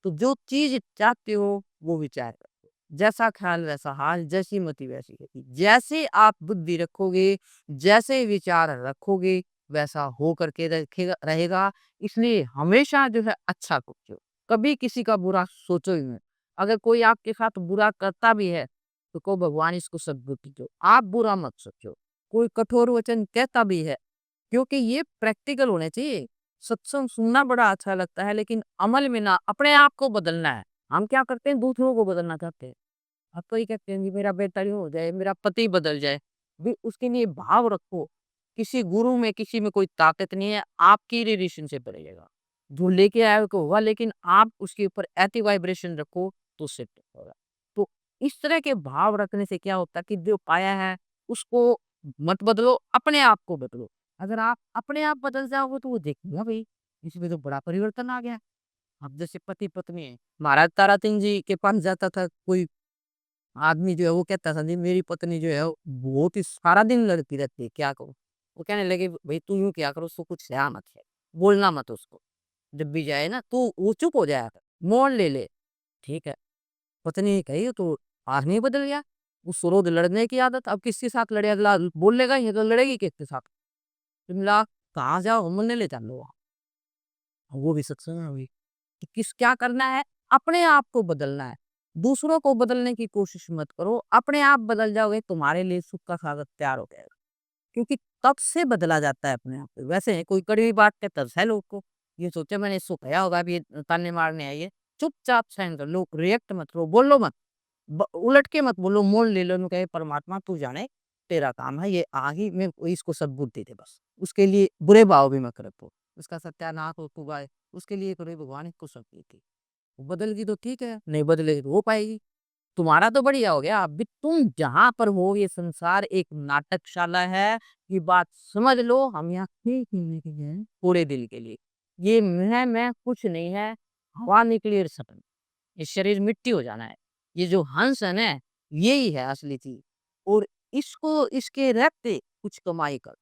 तो जो चीज़ चाहते हो वो विचार करो। जैसा ख़्याल वैसा हाल, जैसी मति वैसी गति। जैसे आप बुद्धि रखोगे, जैसे विचार रखोगे, वैसा हो करके रखेगा रहेगा। इसलिए हमेशा जो है अच्छा सोचो। कभी किसी का बुरा सोचो ही मत। अगर कोई आपके साथ बुरा करता भी है, तो कहो भगवान इसको सद्बुद्धि दो। आप बुरा मत सोचो। कोई कठोर वचन कहता भी है, क्योंकि ये प्रैक्टिकल होने चाहिए। सत्संग सुनना बड़ा अच्छा लगता है, लेकिन अमल में ना अपने आप को बदलना है। हम क्या करते हैं दूसरों को बदलना चाहते हैं। अब कोई कहते हैं कि मेरा बेटा यूँ हो जाए, मेरा पति बदल जाए। भी उसके लिए भाव रखो। किसी गुरु में, किसी में कोई ताकत नहीं है, आपकी रिलेशनशिप रहेगा। जो लेके आया को होगा, लेकिन आप उसके ऊपर ऐसी वाइब्रेशन रखो तो सेट होगा। तो इस तरह के भाव रखने से क्या होता है कि जो पाया है उसको मत बदलो, अपने आप को बदलो। अगर आप अपने आप बदल जाओगे तो वो देखेगा भई, इसमें तो बड़ा परिवर्तन आ गया। अब जैसे पति-पत्नी है, महाराज तारासिंह जी के पास जाता था कोई आदमी जो है वो कहता था जी मेरी पत्नी जो है वो बहुत ही सारा दिन लड़ती रहती है, क्या करूँ? वो कहने लगे भई तू यूँ किया कर उसको कुछ कहा मत है, बोलना मत उसको। जब भी जाए ना तू वो चुप हो जाया कर, मौन ले ले। ठीक है, पत्नी ने कही तो आदमी बदल गया। उसको रोज़ लड़ने की आदत, अब किसके साथ लड़े अगला बोल लेगा ये तो लड़ेगी किसके साथ? शिमला कहाँ जाओ मिलने ले चलो वहाँ। वो भी सत्संग में हुई कि किस क्या करना है, अपने आप को बदलना है। दूसरों को बदलने की कोशिश मत करो, अपने आप बदल जाओगे तुम्हारे लिए सुख का सागर तैयार हो जाएगा। क्योंकि तब से बदला जाता है अपने आप को। वैसे कोई कड़वी बात कहता है सह लो उसको, ये सोचे मैंने इसको कहा होगा अभी ये ताने मारने आई है, चुपचाप सहन कर लो, रिएक्ट मत करो, बोलो मत। उलट के मत बोलो, मोल ले लो, कहे परमात्मा तू जाने तेरा काम है, ये आ ही में इसको सद्बुद्धि दे बस। उसके लिए बुरे भाव भी मत रखो, उसका सत्यानाश हो पुगाए, उसके लिए करो भगवान इसको सद्बुद्धि। वो बदल तो ठीक है, नहीं बदलेगी तो हो पाएगी। तुम्हारा तो बढ़िया हो गया, अभी तुम जहाँ पर हो ये संसार एक नाटकशाला है, ये बात समझ लो। हम यहाँ खेल खेलने के लिए हैं, पूरे दिल के लिए। ये मैं कुछ नहीं है, हवा निकली और सपन। ये शरीर मिट्टी हो जाना है। ये जो हंस है ना, यही है असली चीज़ और इसको इसके रहते कुछ कमाई कर।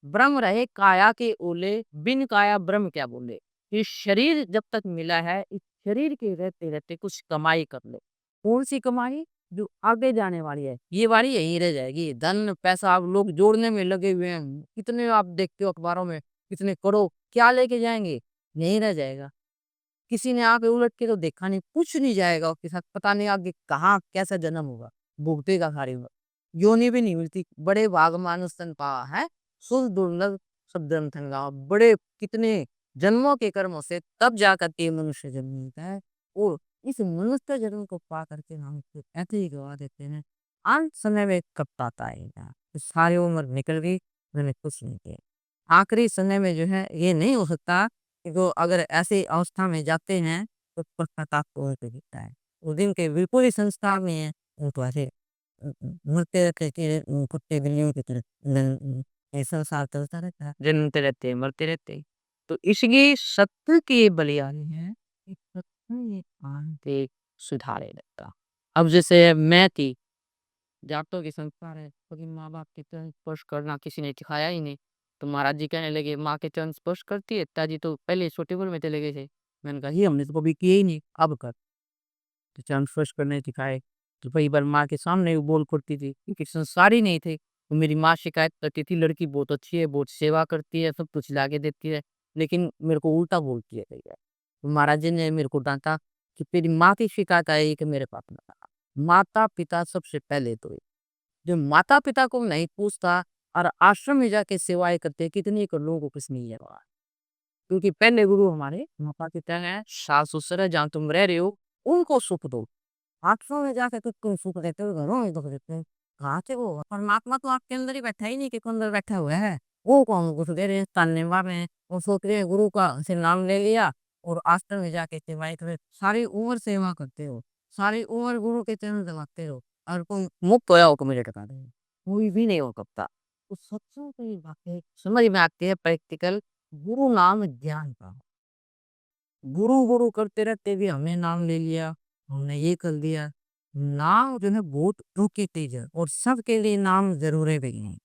ब्रह्म रहे काया के ओले, बिन काया ब्रह्म क्या बोले। ये शरीर जब तक मिला है, इस शरीर के रहते-रहते कुछ कमाई कर ले। कौन-सी कमाई? जो आगे जाने वाली है, ये वाली यहीं रह जाएगी। धन, पैसा अब लोग जोड़ने में लगे हुए हैं। कितने आप देखते हो अखबारों में, कितने करोड़, क्या लेके जाएँगे? यहीं रह जाएगा। किसी ने आके उलट के तो देखा नहीं, कुछ नहीं जाएगा उसके साथ, पता नहीं आगे कहाँ कैसा जन्म होगा, भुगतेगा सारी उम्र। योनि भी नहीं मिलती, बड़े भाग मानुष तन पावा है, सुर दुर्लभ सब जन्म थन गवावा। बड़े कितने जन्मों के कर्मों से तब जा कर के मनुष्य जन्म मिलता है और इस मनुष्य जन्म को पा करके हम उसको ऐसे ही गवा देते हैं। अंत समय में कब आता आएगा, तो सारी उम्र निकल गई, मैंने कुछ नहीं किया। आखिरी समय में जो है ये नहीं हो सकता कि वो अगर ऐसी अवस्था में जाते हैं तो पश्चाताप तो होते दिखता है। उस दिन के बिल्कुल ही संस्कार नहीं है, वो तो ऐसे मरते रहते कि कुत्ते बिल्लियों की तरह ये संसार चलता रहता है। जन्मते रहते हैं, मरते रहते हैं। तो इसलिए सत्य के बलियानी है, कि सत्य ये आन ते सुधारे रहता। अब जैसे मैं थी जाटों के संस्कार है, कभी माँ-बाप के चरण स्पर्श करना किसी ने सिखाया ही नहीं। तो महाराज जी कहने लगे, "माँ के चरण स्पर्श करती है?" पिताजी तो पहले छोटी उम्र में चले गए थे। मैंने कहा, "ये हमने तो कभी किए ही नहीं, अब कर।" तो चरण स्पर्श करने सिखाए। तो कई बार माँ के सामने भी बोल पड़ती थी क्योंकि संस्कार ही नहीं थे। तो मेरी माँ शिकायत करती थी, "लड़की बहुत अच्छी है, बहुत सेवा करती है, सब कुछ ला के देती है।" लेकिन मेरे को उल्टा बोलती है कई बार। तो महाराज जी ने मेरे को डाँटा कि, "तेरी माँ की शिकायत आई है कि मेरे पास ना आ। माता-पिता सबसे पहले तो है। जो माता-पिता को नहीं पूछता और आश्रम में जाके सेवाएँ करते हैं, कितनी कर लोगों को कुछ नहीं है वहाँ। क्योंकि पहले गुरु हमारे माता-पिता हैं, सास-ससुर है, जहाँ तुम रह रहे हो, उनको सुख दो। आश्रम में जाके तो तुम सुख देते हो, घरों में दुःख देते हो। कहाँ से वो परमात्मा तो आपके अंदर ही बैठा ही नहीं कि अंदर बैठा हुआ है। वो कौन कुछ दे रहे हैं, ताने मार रहे हैं। वो सोच रहे हैं गुरु का से नाम ले लिया और आश्रम में जाके सेवाएँ करे। सारी उम्र सेवा करते हो, सारी उम्र गुरु के चरण दबाते हो और कोई मुक्त होया हो को मुझे टका दे। कोई भी नहीं हो सकता। तो सत्संग की बातें समझ में आती है प्रैक्टिकल गुरु नाम ज्ञान का। गुरु, गुरु करते रहते भी हमने नाम ले लिया, हमने ये कर दिया। नाम जो है बहुत रोकी चीज़ है और सबके लिए नाम ज़रूरी भी है।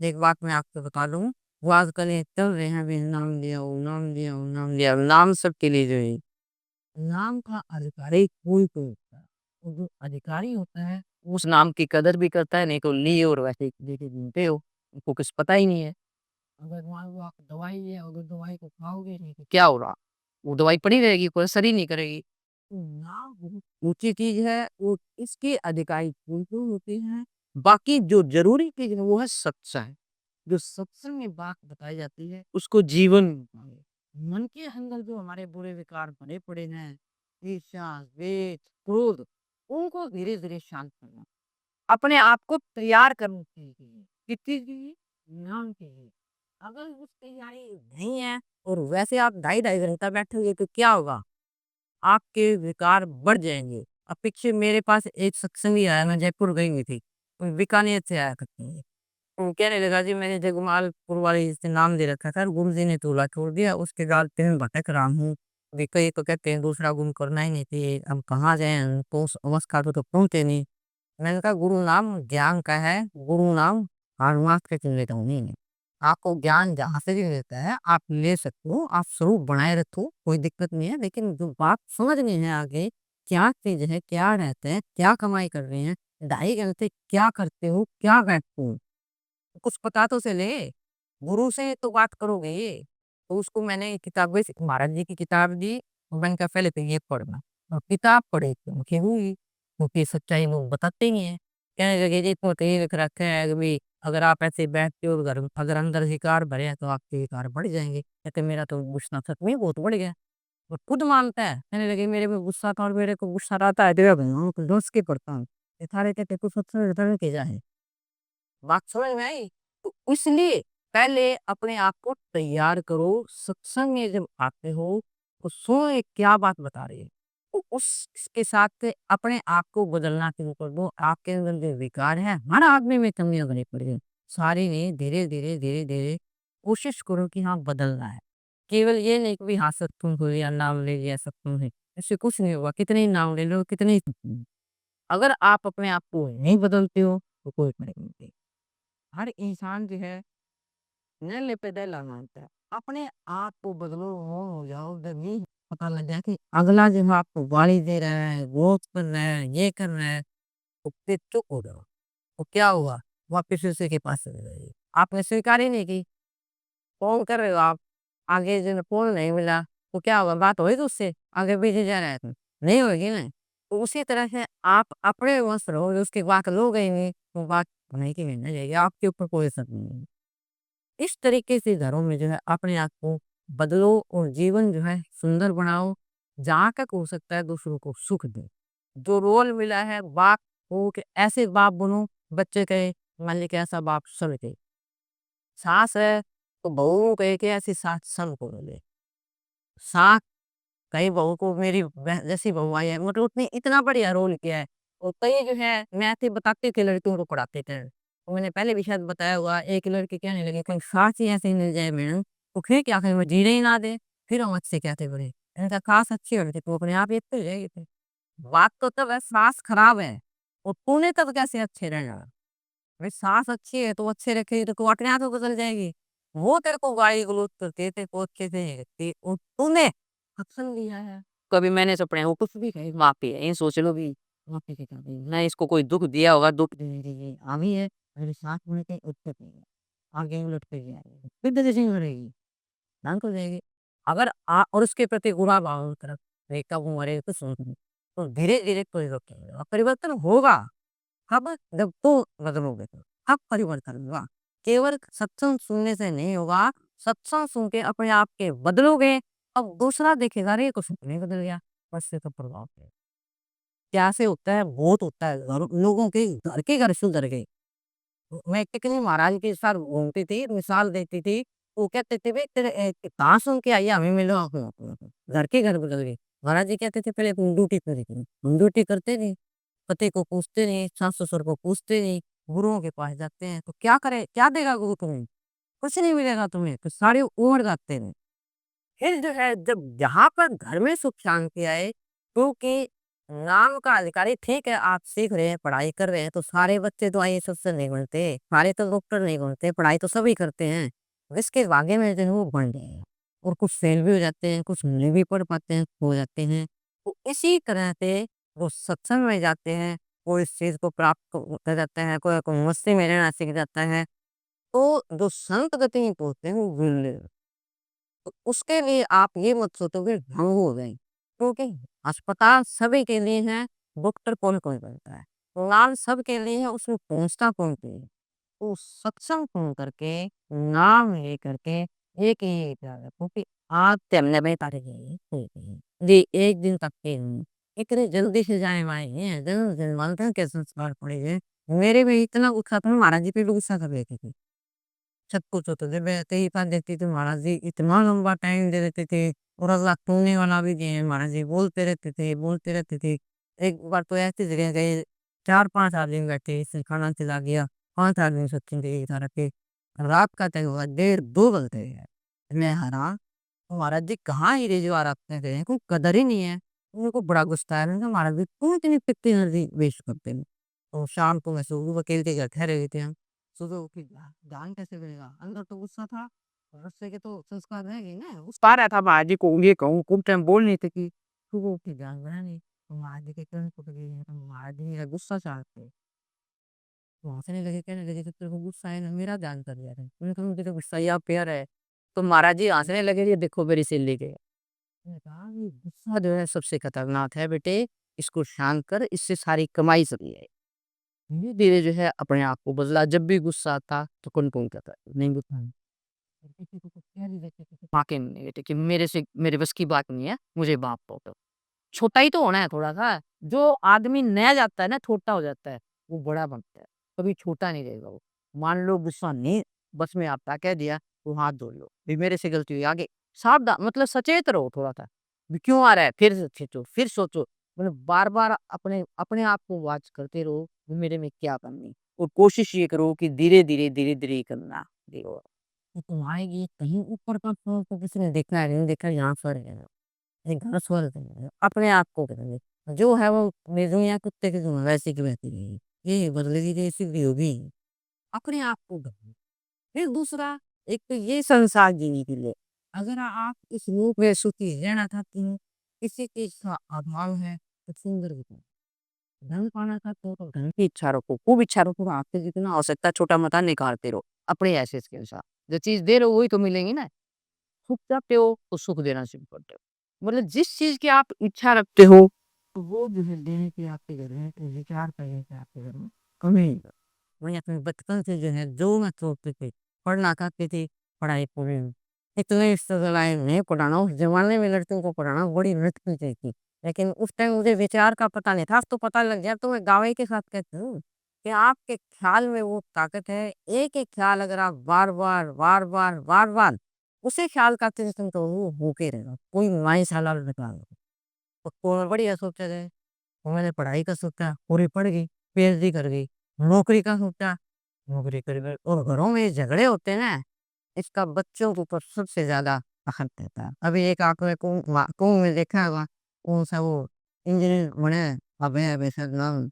एक बात मैं आपको बता दूँ, वो आजकल ये चल रहे हैं अभी नाम लिया वो, नाम लिया वो, नाम लिया वो, नाम सबके लिए जो है। नाम का अधिकारी कोई होता है। वो जो अधिकारी होता है, उस नाम की कदर भी करता है, नहीं तो लिए और वैसे ही लेके घूमते हो, उनको कुछ पता ही नहीं है। अगर मान लो आप दवाई है, अगर दवाई को खाओगे नहीं तो क्या होगा? वो दवाई पड़ी रहेगी, कोई असर ही नहीं करेगी। तो नाम बहुत ऊँची चीज़ है, वो इसके अधिकारी बिल्कुल होते हैं। बाकी जो ज़रूरी चीज़ है वो है सत्संग। जो सत्संग में बात बताई जाती है उसको जीवन में उतारो। मन के अंदर जो हमारे बुरे विकार भरे पड़े हैं, ईर्ष्या, द्वेष, क्रोध, उनको धीरे-धीरे शांत करना। अपने आप को तैयार करने के लिए। किस चीज़ के लिए? नाम के लिए। अगर उस तैयारी नहीं है और वैसे आप ढाई-ढाई घंटा बैठोगे तो क्या होगा? आपके विकार बढ़ जाएँगे। अब पीछे मेरे पास एक सत्संगी आया, मैं जयपुर गई हुई थी। वो बीकानेर से आया करते हैं। वो कहने लगा जी मैंने जगमालपुर वाले से नाम दे रखा था और गुरुजी ने तोला छोड़ दिया, उसके बाद से मैं भटक रहा हूँ। अभी कई तो कहते हैं दूसरा गुम करना ही नहीं चाहिए, अब कहाँ जाएँ हम तो उस अवस्था पे तो पहुँचे नहीं। मैंने कहा गुरु नाम ज्ञान का है, गुरु नाम हनुमान के चले तो नहीं है। आपको ज्ञान जहाँ से भी मिलता है, आप ले सकते हो, आप स्वरूप बनाए रखो, कोई दिक्कत नहीं है। लेकिन जो बात समझ में है आगे, क्या चीज़ है, क्या रहते हैं, क्या कमाई कर रहे हैं, ढाई घंटे क्या करते हो, क्या बैठते हो? कुछ पता तो चले, गुरु से तो बात करोगे। तो उसको मैंने किताबें से महाराज जी की किताब दी और मैंने कहा पहले तो ये पढ़ना और किताब पढ़े तो मुझे हुई, क्योंकि सच्चाई लोग बताते ही हैं। कहने लगे जी इसमें तो ये लिख रखा है कि भई अगर आप ऐसे बैठते हो घर अगर अंदर विकार भरे हैं तो आपके विकार बढ़ जाएँगे। कहते मेरा तो गुस्सा सच में बहुत बढ़ गया और खुद मानता है। कहने लगे मेरे में गुस्सा था और मेरे को गुस्सा आता है तो मैं भैयाओं को डस के पड़ता हूँ। ये सारे कहते तू सत्संग के जा है। बात समझ में आई? तो इसलिए पहले अपने आप को तैयार करो, सत्संग में जब आते हो, तो सुनो ये क्या बात बता रही है। तो उसके साथ से अपने आप को बदलना शुरू कर दो। आपके अंदर जो विकार है, हर आदमी में कमियाँ भरी पड़ी हैं। सारी नहीं धीरे-धीरे, धीरे-धीरे कोशिश करो कि हाँ, बदलना है। केवल ये नहीं कि हाँ, सत्संग हो लिया, नाम ले लिया, सत्संग है। इससे कुछ नहीं होगा, कितने ही नाम ले लो, कितने ही अगर आप अपने आप को नहीं बदलते हो, तो कोई फ़र्क नहीं पड़ेगा। हर इंसान जो है नए पे दहला मानता है। अपने आप को बदलो, मौन हो जाओ, जब ये पता लग जाए कि अगला जो है आपको गाली दे रहा है, रोस्ट कर रहा है, ये कर रहा है, तो फिर चुप हो जाओ। तो क्या हुआ? वापिस उसी के पास चले जाइए। आपने स्वीकार ही नहीं की, फ़ोन कर रहे हो आप, आगे जो है फ़ोन नहीं मिला, तो क्या होगा? बात होएगी उससे? आगे भेजे जा रहा है तो? नहीं होएगी ना। तो उसी तरह से आप अपने वश रहोगे, उसकी बात लोगे ही नहीं, तो बात नहीं की नहीं ना जाएगी, आपके ऊपर कोई असर नहीं है। इस तरीके से घरों में जो है अपने आप को बदलो और जीवन जो है सुंदर बनाओ। जहाँ तक हो सकता है दूसरों को सुख दो। जो रोल मिला है बाप हो कि ऐसे बाप बनो, बच्चे कहे मान लीजिए कि ऐसा बाप सब कहे। सास है तो बहू को कहे कि ऐसी सास सबको मिले। सास कई बहू को मेरी जैसी बहू आई है मतलब उसने इतना बढ़िया रोल किया है। और कई जो है मैथ बताते थे लड़कियों को पढ़ाते थे। तो मैंने पहले भी शायद बताया हुआ एक लड़की कहने लगी कोई सास ही ऐसी मिल जाए मैडम तो फिर क्या करें वो जीने ही ना दे फिर हम अच्छे कहते बड़े मैंने कहा खास अच्छी होती तो अपने आप ही अच्छे हो जाएगी फिर। बात तो तब है सास खराब है और तूने तब कैसे अच्छे रहना। भाई सास अच्छी है तो अच्छे रखेगी तो तू अपने आप तो बदल जाएगी। वो तेरे को गाली गलौज करती है तेरे को अच्छे से नहीं रखती और तूने एक्शन लिया है। कभी मैंने सपने वो कुछ भी कहे माफ़ी है, ये सोच लो भी माफ़ी की कमी ना इसको कोई दुःख दिया होगा, दुःख देने के लिए हामी है, मेरे साथ में कहीं उत्तर नहीं है। आगे उलट के जाएगी, फिर नहीं करेगी, शांत हो जाएगी। अगर और उसके प्रति बुरा भाव तरफ देखता हूँ अरे कुछ नहीं, तो धीरे-धीरे परिवर्तन होगा। परिवर्तन होगा, कब? जब तुम बदलोगे तो, तब परिवर्तन होगा। केवल सत्संग सुनने से नहीं होगा, सत्संग सुन के अपने आप के बदलोगे, अब दूसरा देखेगा अरे ये तो सच में बदल गया, बस से तो प्रभाव पड़ेगा। क्या से होता है? बहुत होता है, लोगों के घर के घर सुधर गए। मैं कितनी महाराज के साथ घूमती थी, मिसाल देती थी, वो कहते थे, "भई तेरे कहाँ सुन के आई है? हमें मिलो घर के घर बदल गए।" महाराज जी कहते थे, "पहले तुम ड्यूटी करी करो।" हम ड्यूटी करते नहीं, पति को पूछते नहीं, सास-ससुर को पूछते नहीं, गुरुओं के पास जाते हैं, तो क्या करे? क्या देगा गुरु तुम्हें? कुछ नहीं मिलेगा तुम्हें, तो सारी उम्र जाते हैं। फिर जो है जब यहाँ पर घर में सुख शांति आए, क्योंकि नाम का अधिकारी ठीक है आप सीख रहे हैं, पढ़ाई कर रहे हैं, तो सारे बच्चे तो आईएएस अफ़सर नहीं बनते, सारे तो डॉक्टर नहीं बनते, पढ़ाई तो सभी करते हैं। जिसके भाग्य में जो है वो बन जाएगा और कुछ फेल भी हो जाते हैं, कुछ नहीं भी पढ़ पाते हैं, खो जाते हैं। तो इसी तरह से वो सत्संग में जाते हैं, कोई इस चीज़ को प्राप्त कर जाते हैं, कोई मस्ती में रहना सीख जाता है, तो जो संत गति में पहुँचते हैं वो विरले तो उसके लिए आप ये मत सोचो कि भंग हो गए, क्योंकि अस्पताल सभी के लिए है, डॉक्टर कौन-कौन बनता है। लाल सबके लिए है, उसमें पहुँचता कौन के लिए? तो सत्संग सुन करके, नाम लेकर के एक ही विचार रखो कि आज तेमने में तारे गए, जी, एक दिन तक के नहीं। इतनी जल्दी से जाने वाले नहीं हैं, जल्द जन्मांतर के संस्कार पड़े हैं। मेरे में इतना गुस्सा था, महाराज जी पे भी गुस्सा कर रहे थे। सब कुछ होता था। मैं तहरीफ़ाँ देती थी महाराज जी इतना लंबा टाइम दे देते थे और अगला सुनने वाला भी नहीं है महाराज जी बोलते रहते थे, बोलते रहते थे। एक बार तो ऐसी जगह गए 4-5 आदमी बैठे इसने खाना खिला दिया, 5 आदमी सत्संग के लिए इधर रखे। रात का टाइम हुआ 1:30-2 बज गए हैं। मैं हैरान महाराज जी कहाँ हीरे ज्वाहरात रखते गए हैं, कोई कदर ही नहीं है। मेरे को बड़ा गुस्सा आया मैंने कहा महाराज जी क्यों इतनी पिकती एनर्जी वेस्ट करते हैं? तो शाम को मैं सुबह वकील के घर ठहरे हुए थे हम। सुबह उठी ध्यान कैसे करेगा? अंदर तो गुस्सा था, गुस्से के तो संस्कार रह गए ना। गुस्सा रहा था महाराज जी को ये कहूँ खूब टाइम बोल नहीं सकी। सुबह उठी ध्यान बना नहीं, तो महाराज जी के चरण पकड़ लिए, तो महाराज जी मेरा गुस्सा चाहते। तो हँसने लगे, कहने लगे, "जब तेरे को गुस्सा है ना, मेरा ध्यान कर लिया कर।" मैंने कहा, "मुझे तो गुस्सा ही आप प्यारा है।" तो महाराज जी हँसने लगे, "ये देखो मेरी सिल्ली के।" मैंने कहा, "ये गुस्सा जो है सबसे खतरनाक है बेटे, इसको शांत कर, इससे सारी कमाई चली है।" धीरे-धीरे जो है अपने आप को बदला, जब भी गुस्सा आता तो कौन-कौन कहता है, "नहीं गुस्सा नहीं।" किसी को कुछ कह नहीं देते, किसी माँ के नहीं बेटे कि मेरे से मेरे बस की बात नहीं है, मुझे माफ़ कर दो। छोटा ही तो होना है थोड़ा-सा, जो आदमी नया जाता है ना, छोटा हो जाता है, वो बड़ा बनता है, कभी छोटा नहीं रहेगा वो। मान लो गुस्सा नहीं बस में आता, कह दिया, तो हाथ धो लो, भई मेरे से गलती हुई, आगे सावधान मतलब सचेत रहो थोड़ा-सा, भी क्यों आ रहा है? फिर से खींचो, फिर सोचो, मतलब बार-बार अपने अपने आप को वॉच करते रहो, कि मेरे में क्या कमी है? और कोशिश ये करो कि धीरे-धीरे, धीरे-धीरे ही करना। जी और ये तो आएगी, कहीं ऊपर का फ्लोर तो किसी ने देखा है, नहीं देखा, यहाँ पर है। एक घर स्वर्ग है, अपने आप को करेंगे। जो है वो निरहुआ कुत्ते की जो है वैसी की वैसी रहेगी। ये बदलेगी जैसी भी होगी, अपने आप को ढूँढो। फिर दूसरा, एक तो ये संसार जीने के लिए, अगर आप इस रूप में सुखी रहना चाहती हैं, किसी चीज़ का अभाव है, तो सुंदर विचार। धन पाना चाहते हो तो धन की इच्छा रखो, खूब इच्छा रखो, आपसे जितना हो सकता है छोटा-मोटा निकालते रहो, अपने हैसियत के अनुसार। जो चीज़ दे रहे हो वही तो मिलेगी ना। सुख चाहते हो तो सुख देना शुरू कर दो। मतलब जिस चीज़ की आप इच्छा रखते हो, तो वो जो है देने की आपके घर में तो विचार करने की आपके घर में कमी नहीं है। वही अपने बचपन से जो है जो मैं सोचते थे, पढ़ना चाहती थी, पढ़ाई पूरी हुई। इतने स्ट्रगल आए नहीं पढ़ाना, उस ज़माने में लड़कियों को पढ़ाना बड़ी मुश्किल चीज़ थी। लेकिन उस टाइम मुझे विचार का पता नहीं था, अब तो पता लग गया तो मैं गावे के साथ कहती हूँ, कि आपके ख़्याल में वो ताकत है, एक-एक ख़्याल अगर आप बार-बार, बार-बार, बार-बार उसे ख्याल करते थे तो वो होके रहेगा, कोई माइंड निकाल उसको बढ़िया सोचा जाए, तो मैंने पढ़ाई का सोचा, पूरी पढ़ गई, पीएचडी कर गई, नौकरी का सोचा, नौकरी कर गई और घरों में झगड़े होते हैं ना, इसका बच्चों के ऊपर सबसे ज़्यादा असर रहता है। अभी एक आपने कुएँ में देखा होगा, कौन-सा वो इंजीनियर बने, अभय अभय सर नाम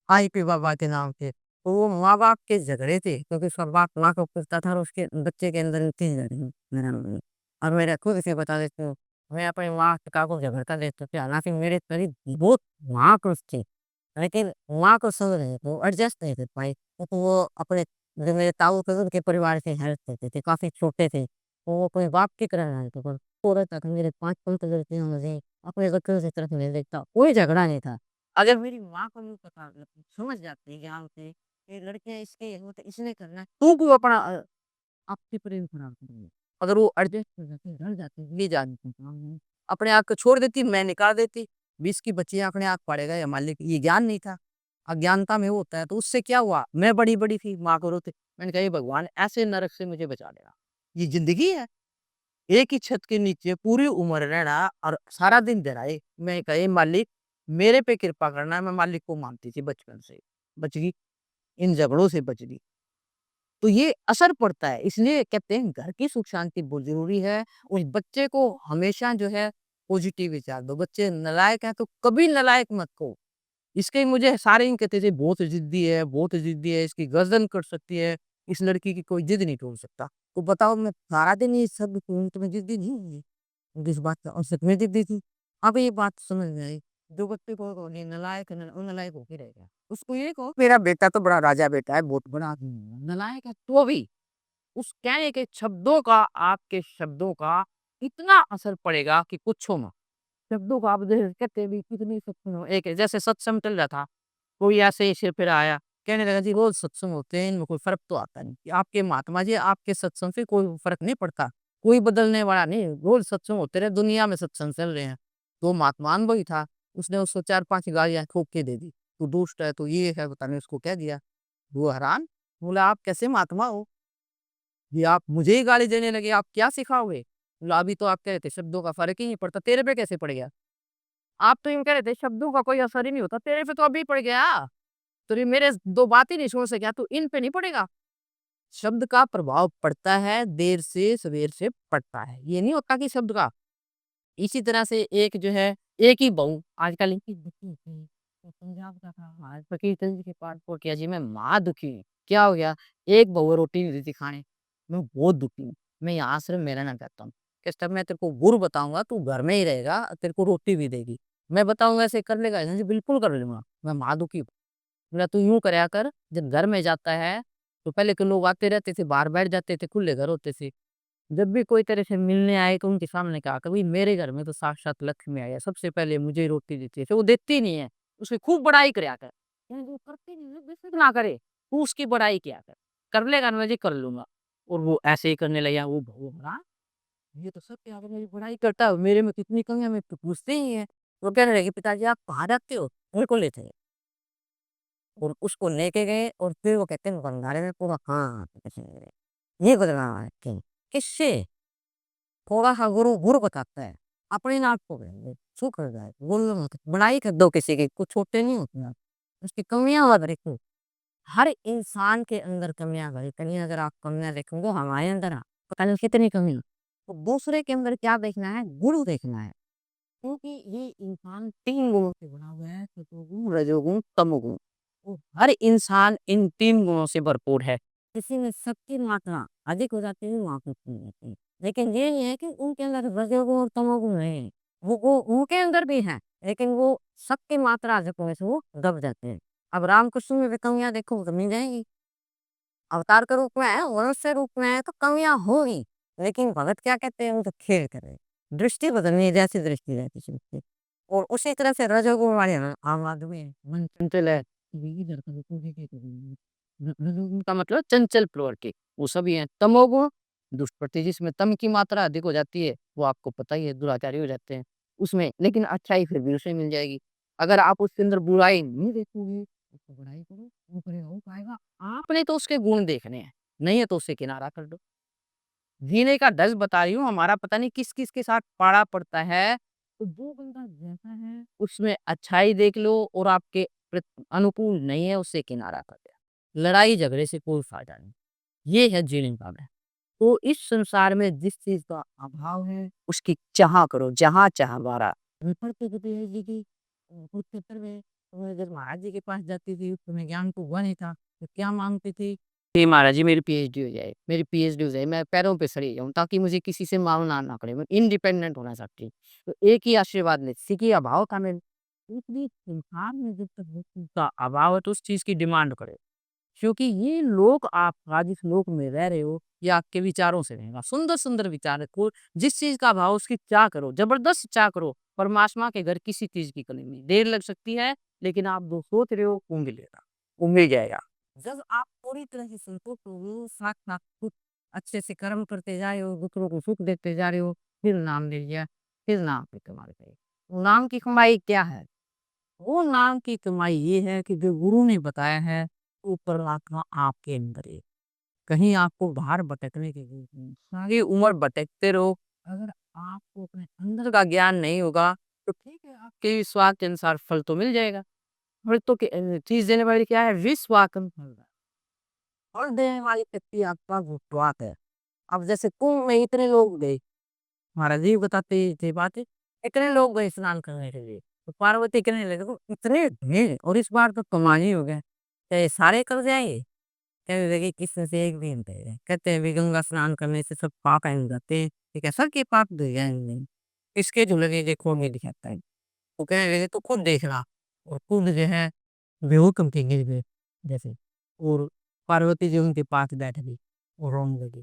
आईपी बाबा के नाम पे। तो वो माँ-बाप के झगड़े थे क्योंकि सब बाप माँ को पूछता था और उसके बच्चे के अंदर 3 लड़कियाँ मेरा और मेरा खुद से बता देती हूँ, मैं अपनी माँ पिता को झगड़ता देखता था, हालाँकि मेरे करीब बहुत माँ खुश थी, लेकिन माँ को समझ नहीं, वो एडजस्ट नहीं कर पाई, क्योंकि वो अपने जो मेरे ताऊ-कज़िन के परिवार से हेल्प करते थे, काफ़ी छोटे थे, तो वो अपने बाप की तरह रहते थे। वो रहता था मेरे 5-5 लड़कियाँ मुझे अपने बच्चों की तरफ नहीं देखता, कोई झगड़ा नहीं था। अगर मेरी माँ को भी पता समझ जाती ज्ञान से, ये लड़कियाँ इसके वो तो इसने करना है, तू क्यों अपना आपसी प्रेम खराब करोगे? अगर वो एडजस्ट कर जाते, ढल जाते, ले जाते काम में, अपने आप को छोड़ देती, मैं निकाल देती, 20 की बच्चियाँ अपने आप पड़ेगा या मालिक ये ज्ञान नहीं था। अज्ञानता में वो होता है, तो उससे क्या हुआ? मैं बड़ी-बड़ी थी, माँ को रोते मैंने कहा, "हे भगवान ऐसे नरक से मुझे बचा लेना। ये ज़िंदगी है? एक ही छत के नीचे पूरी उम्र रहना और सारा दिन डराए।" मैं कहा, "हे मालिक मेरे पे कृपा करना।" मैं मालिक को मानती थी बचपन से, बच गई, इन झगड़ों से बच गई। तो ये असर पड़ता है, इसलिए कहते हैं घर की सुख शांति बहुत ज़रूरी है। उस बच्चे को हमेशा जो है पॉज़िटिव विचार दो। बच्चे नालायक हैं तो कभी नालायक मत कहो। इसके मुझे सारे ही कहते थे बहुत ज़िद्दी है, इसकी गर्दन कट सकती है, इस लड़की की कोई ज़िद नहीं तोड़ सकता। तो बताओ मैं सारा दिन ये सब कहूँ तो मैं ज़िद्दी नहीं हुई? जिस बात का औसत में ज़िद्दी थी। अब ये बात समझ में आई। जो बच्चे को नहीं नालायक है, वो नालायक होके रहेगा। उसको ये कहो मेरा बेटा तो बड़ा राजा बेटा है, बहुत बड़ा आदमी है, नालायक है तो भी उस कहने के शब्दों का आपके शब्दों का इतना असर पड़ेगा कि पूछो मत। शब्दों का आप जैसे कहते भी कितनी सत्संग हो एक है जैसे सत्संग चल रहा था, कोई ऐसे ही सिर फिर आया, कहने लगा जी रोज़ सत्संग होते हैं, इनमें कोई फ़र्क तो आता नहीं। कि आपके महात्मा जी आपके सत्संग से कोई फ़र्क नहीं पड़ता, कोई बदलने वाला नहीं, रोज़ सत्संग होते रहे, दुनिया में सत्संग चल रहे हैं। तो महात्मा अनुभवी था, उसने उसको 4-5 गालियाँ ठोक के दे दी। तू दुष्ट है, तू ये है, पता नहीं उसको कह दिया। वो हैरान, बोला आप कैसे महात्मा हो? ये आप मुझे ही गाली देने लगे, आप क्या सिखाओगे? बोला अभी तो आप कह रहे थे शब्दों का फ़र्क ही नहीं पड़ता, तेरे पे कैसे पड़ गया? आप तो यूँ कह रहे थे शब्दों का कोई असर ही नहीं होता, तेरे पे तो अभी पड़ गया। तो ये मेरे 2 बात ही नहीं छोड़ सके, तो इन पे नहीं पड़ेगा? शब्द का प्रभाव पड़ता है, देर से सवेर से पड़ता है। ये नहीं होता कि शब्द का इसी तरह से एक जो है, एक ही बहू आजकल इनकी दुखी थी, तो पंजाब का था, आज फकीरगंज के पास को किया जी मैं महा दुखी हूँ। क्या हो गया? एक बहू रोटी नहीं देती खाने, मैं बहुत दुखी हूँ, मैं यहाँ सिर्फ मेरा ना चाहता हूँ। कहता मैं तेरे को गुर बताऊँगा, तू घर में ही रहेगा, तेरे को रोटी भी देगी। मैं बताऊँगा ऐसे कर लेगा? जी बिल्कुल कर लूँगा, मैं महा दुखी हूँ। बोला तू यूँ करया कर, जब घर में जाता है, तो पहले के लोग आते रहते थे, बाहर बैठ जाते थे, खुले घर होते थे। जब भी कोई तेरे से मिलने आए तो उनके सामने कहा कभी मेरे घर में तो साक्षात लक्ष्मी आई है, सबसे पहले मुझे ही रोटी देती है, तो वो देती नहीं है, उसकी खूब बड़ाई करया कर। यानी जो करती नहीं है बेशक ना करे, तू उसकी बड़ाई किया कर लेगा ना मैं जी कर लूँगा। और वो ऐसे ही करने लगा, वो हाँ, ये तो सब क्या मेरी बड़ाई करता है, मेरे में कितनी कमियाँ मैं तो पूछते ही है। वो कहने लगे पिताजी आप कहाँ रखते हो? मेरे को लेते हैं। और उसको लेके गए और फिर वो कहते हैं बंगाली में पूरा हाँ, ये बदलाव है कि किससे? थोड़ा-सा गुरु बताता है। अपने आप को कहेंगे, શું कर रहा है? बोलो मत, बड़ाई कर दो किसी की, कुछ छोटे नहीं होते आप। उसकी कमियाँ मत देखो। हर इंसान के अंदर कमियाँ भरी कहीं अगर आप कमियाँ देखोगे हमारे अंदर पता नहीं कितनी कमी है। तो दूसरे के अंदर क्या देखना है? गुरु देखना है। क्योंकि ये इंसान 3 गुणों से बना हुआ है, सतोगुण, रजोगुण, तमोगुण। तो हर इंसान इन 3 गुणों से भरपूर है। किसी में शक्ति मात्रा अधिक हो जाती है, वहाँ पे कम जाती है। लेकिन ये नहीं है कि उनके अंदर रजोगुण और तमोगुण नहीं है। वो उनके अंदर भी हैं, लेकिन वो शक्ति मात्रा अधिक होने से वो दब जाते हैं। अब रामकृष्ण में भी कमियाँ देखो तो मिल जाएँगी। अवतार के रूप में है, मनुष्य रूप में है तो कमियाँ होगी। लेकिन भगत क्या कहते हैं, वो तो खेल कर रहे हैं। दृष्टि बदलनी है, जैसी दृष्टि रहती है सबकी। और उसी तरह से रजोगुण वाले ना आम आदमी है, मन चंचल है, कभी इधर कभी उधर, कभी रजोगुण का मतलब चंचल प्रवृत्ति, वो सभी हैं। तमोगुण दुष्प्रवृत्ति जिसमें तम की मात्रा अधिक हो जाती है, वो आपको पता ही है दुराचारी हो जाते हैं उसमें, लेकिन अच्छाई फिर भी उसे मिल जाएगी। अगर आप उसके अंदर बुराई नहीं देखोगे, उसको बड़ाई करो, वो करेगा, वो पाएगा। आपने तो उसके गुण देखने हैं, नहीं है तो उसे किनारा कर दो। जीने का ढंग बता रही हूँ, हमारा पता नहीं किस-किस के साथ पाड़ा पड़ता है, तो जो बंदा जैसा है, उसमें अच्छाई देख लो और आपके अनुकूल नहीं है, उससे किनारा कर दो। लड़ाई-झगड़े से कोई फ़ायदा नहीं। ये है जीने का ढंग। तो इस संसार में जिस चीज़ का अभाव है, उसकी चाह करो, जहाँ चाह बारा। पढ़ते कहते हैं जी की कुरुक्षेत्र में मैं जब महाराज जी के पास जाती थी, उस समय ज्ञान तो हुआ नहीं था, तो क्या माँगती थी? कि महाराज जी मेरी पीएचडी हो जाए, मेरी पीएचडी हो जाए, मैं पैरों पे खड़ी हो जाऊँ ताकि मुझे किसी से माँगना ना पड़े, मैं इंडिपेंडेंट होना चाहती हूँ। तो एक ही आशीर्वाद ले, किसी की अभाव था मेरे इसलिए संसार में जब तक व्यक्ति का अभाव है तो उस चीज़ की डिमांड करे। क्योंकि ये लोक आप आज जिस लोक में रह रहे हो, ये आपके विचारों से रहेगा। सुंदर-सुंदर विचार है, को जिस चीज़ का अभाव उसकी चाह करो, ज़बरदस्त चाह करो, परमात्मा के घर किसी चीज़ की कमी नहीं। देर लग सकती है, लेकिन आप जो सोच रहे हो वो मिलेगा, वो मिल जाएगा। जब आप पूरी तरह से संतुष्ट हो, साथ-साथ कुछ अच्छे से कर्म करते जा रहे हो, दूसरों को सुख देते जा रहे हो, फिर नाम ले लिया, फिर नाम की कमाई करी। नाम की कमाई क्या है? वो नाम की कमाई ये है कि जो गुरु ने बताया है, वो परमात्मा आपके अंदर है। कहीं आपको बाहर भटकने की ज़रूरत नहीं। सारी उम्र भटकते रहो, अगर आपको अपने अंदर का ज्ञान नहीं होगा, तो ठीक है, आपके विश्वास के अनुसार फल तो मिल जाएगा। फल तो चीज़ देने वाली क्या है? विश्वाकन फल है। फल देने वाली शक्ति आपका विश्वास है। अब जैसे कुंभ में इतने लोग गए, महाराज जी बताते थे बातें, इतने लोग गए स्नान करने के लिए, तो पार्वती कहने लगे "ओ, इतने ढेर और इस बार तो कमाल ही हो गया, क्या ये सारे कर जाएँगे?" कहने लगे किसमें से एक भी नहीं करेगा। कहते हैं "अभी गंगा स्नान करने से सब पाप धुल जाते हैं, ठीक है, सबके पाप धुल जाएँगे, इसके धुलने देखो मैं दिखाता है।" वो कहने लगे "तू खुद देखना" और खुद जो है बेहुक्म के गिर गए जैसे और पार्वती जी उनके पास बैठ गई और रोने लगी।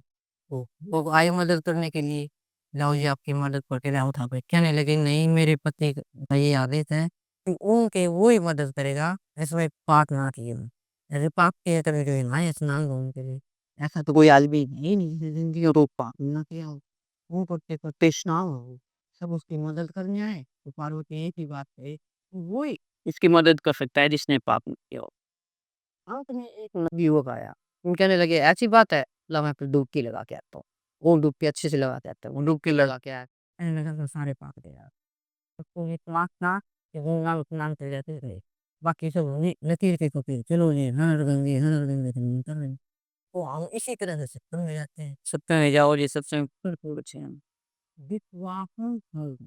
तो वो आए मदद करने के लिए, "लाओ जी आपकी मदद करके लाओ उठा के।" कहने लगे नहीं मेरे पति का ये आदेश है कि उनके वो ही मदद करेगा जिसने पाप ना किए हों। ऐसे पाप किए करे जो नहाए स्नान धोने के लिए। ऐसा तो कोई आदमी है ही नहीं जिसने ज़िंदगी में तो पाप ना किया हो। वो करते-करते स्नान हो, सब उसकी मदद करने आए, तो पार्वती एक ही बात कही, वो ही इसकी मदद कर सकता है जिसने पाप नहीं किया हो। अंत में एक नवयुवक आया, वो कहने लगे ऐसी बात है, ला मैं फिर डुबकी लगा के आता हूँ। वो डुबकी अच्छे से लगा के आता है, वो डुबकी लगा के आया, कहने लगा तो सारे पाप गए यार। तो एक लाख था कि गंगा में स्नान कर जाते थे, बाकी सब वही लकीर के फकीर, चलो जी हर गंगे से निकल रहे हैं। तो हम इसी तरह से सत्संग में जाते हैं। सत्संग में जाओ जी सत्संग बिल्कुल अच्छे हैं। विश्वासं फल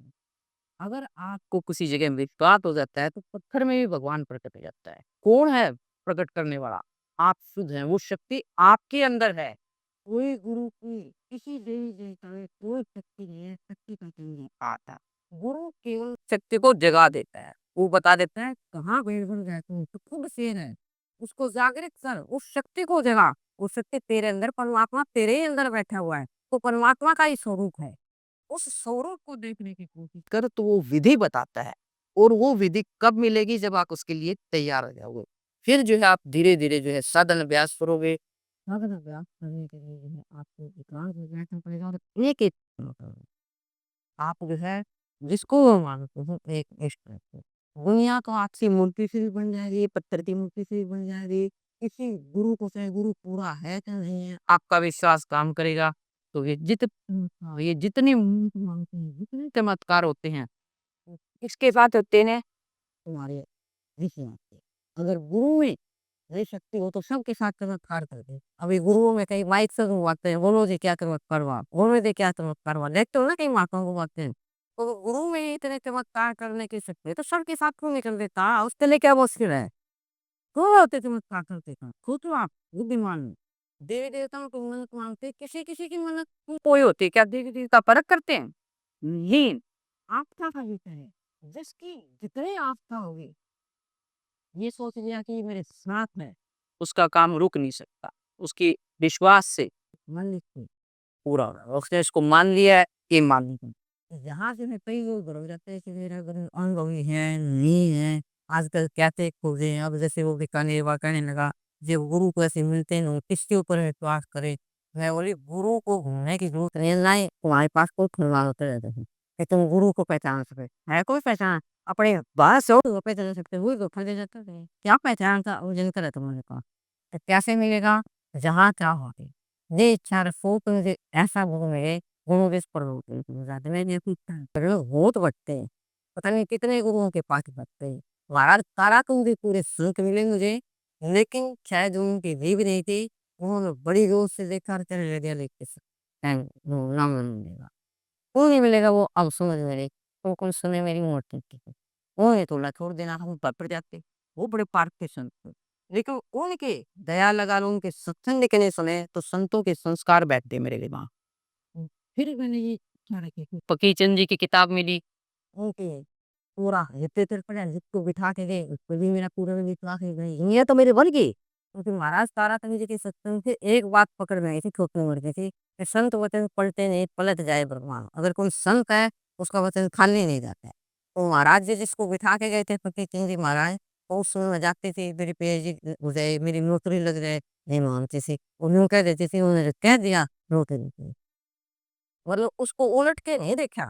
अगर आपको किसी जगह विश्वास हो जाता है तो पत्थर में भी भगवान प्रकट हो जाता है। कौन है प्रकट करने वाला? आप शुद्ध हैं, वो शक्ति आपके अंदर है। कोई गुरु की, किसी देवी-देवता में कोई शक्ति नहीं है, शक्ति का कोई नहीं आता। गुरु केवल शक्ति को जगा देता है। वो बता देता है कहाँ भेड़ बन गया तू खुद शेर है। उसको जागृत कर, उस शक्ति को जगा। वो शक्ति तेरे अंदर परमात्मा तेरे ही अंदर बैठा हुआ है। वो परमात्मा का ही स्वरूप है। उस स्वरूप को देखने की कोशिश कर तो वो विधि बताता है और वो विधि कब मिलेगी जब आप उसके लिए तैयार हो जाओगे। फिर जो है आप धीरे-धीरे जो है साधन अभ्यास करोगे। साधन अभ्यास करने के लिए जो है आपको एकांत में बैठना पड़ेगा और एक-एक आप जो है जिसको मानते हो एक इष्ट करते हो। दुनिया तो आपसी मूर्ति से भी बन जाएगी, पत्थर की मूर्ति से भी बन जाएगी। किसी गुरु को चाहे गुरु पूरा है चाहे नहीं है, आपका विश्वास काम करेगा। तो ये जितनी मूर्त मानते हैं, जितने चमत्कार होते हैं, किसके साथ होते हैं? तुम्हारे विश्वास से। अगर गुरु में ये शक्ति हो तो सबके साथ चमत्कार कर दे। अभी गुरुओं में कई माइक से घुमाते हैं, बोलो जी क्या चमत्कार हुआ? बोलो जी क्या चमत्कार हुआ? देखते हो ना कई महात्मा घुमाते हैं। तो गुरु में ही इतने चमत्कार करने की शक्ति है, तो सबके साथ क्यों नहीं कर देता? उसके लिए क्या मुश्किल है? क्यों होते चमत्कार करते हैं? सोचो आप बुद्धिमान हो। देवी-देवताओं की मन्नत माँगते, किसी-किसी की मन्नत कोई होती है, क्या देवी-देवता परख करते हैं? नहीं, आस्था का विषय है। जिसकी जितनी आस्था होगी ये सोच लिया कि ये मेरे साथ है, उसका काम रुक नहीं सकता। उसकी विश्वास से मन लिखी पूरा होगा। उसने इसको मान लिया है, ये मान लिया। यहाँ से मैं कई लोग भड़क जाते हैं कि मेरा गुरु अनुभवी है, नहीं है। आजकल कहते खोजे हैं, अब जैसे वो बीकानेर वाला कहने लगा, जो गुरु को ऐसे मिलते हैं, किसके ऊपर विश्वास करे। मैं बोली गुरु को घूमने की जरूरत नहीं है, ना ही तुम्हारे पास कोई खुलवा होते रहते हैं कि तुम गुरु को पहचान सके। है कोई पहचान? अपने बात से तो पहचान सकते हो, वही तो फंसे जाते हैं। क्या पहचान का वो जिनका है तुम्हारे पास? तो कैसे मिलेगा? जहाँ चाहोगे। ये इच्छा रखो तो मुझे ऐसा गुरु मिले, गुरु जिस पर होते हैं, तुम ज़्यादा मैंने बहुत बँटते हैं। पता नहीं कितने गुरुओं के पास बँटते हैं। महाराज तारातुंग भी पूरे संत मिले मुझे, लेकिन शायद उनकी नींव नहीं थी। उन्होंने बड़ी जोर से देखा और चले गए लेके टाइम ना मिलेगा। क्यों नहीं मिलेगा वो अब समझ में आई। तो कुछ सुने मेरी मोटी थी। उन्हें थोड़ा छोड़ देना हम पर जाते। वो बड़े पार्क के संत थे। लेकिन उनके दया लगा लो, उनके सत्संग के नहीं सुने, तो संतों के संस्कार बैठते मेरे दिमाग। फिर मैंने ये क्या रखे कि फकीरचंद जी की किताब मिली, उनके पूरा लिटरेचर पढ़ा, जिसको बिठा के गए, उस पे भी मेरा पूरा विश्वास है नहीं, ये तो मेरी बन गई। क्योंकि महाराज तारातंग जी के सत्संग से एक बात पकड़ में आई थी छोटी उम्र की थी, कि संत वचन पलटे नहीं, पलट जाए ब्रह्मांड। अगर कोई संत है, उसका वचन खाली नहीं जाता है। तो महाराज जी जिसको बिठा के गए थे फकीरचंद जी महाराज, वो उस समय जाते थे, मेरी पीएचडी हो जाए, मेरी नौकरी लग जाए, नहीं मानते थे। उन्होंने कह देते थे, उन्होंने कह दिया, नौकरी लग गई। मतलब उसको उलट के नहीं देखा।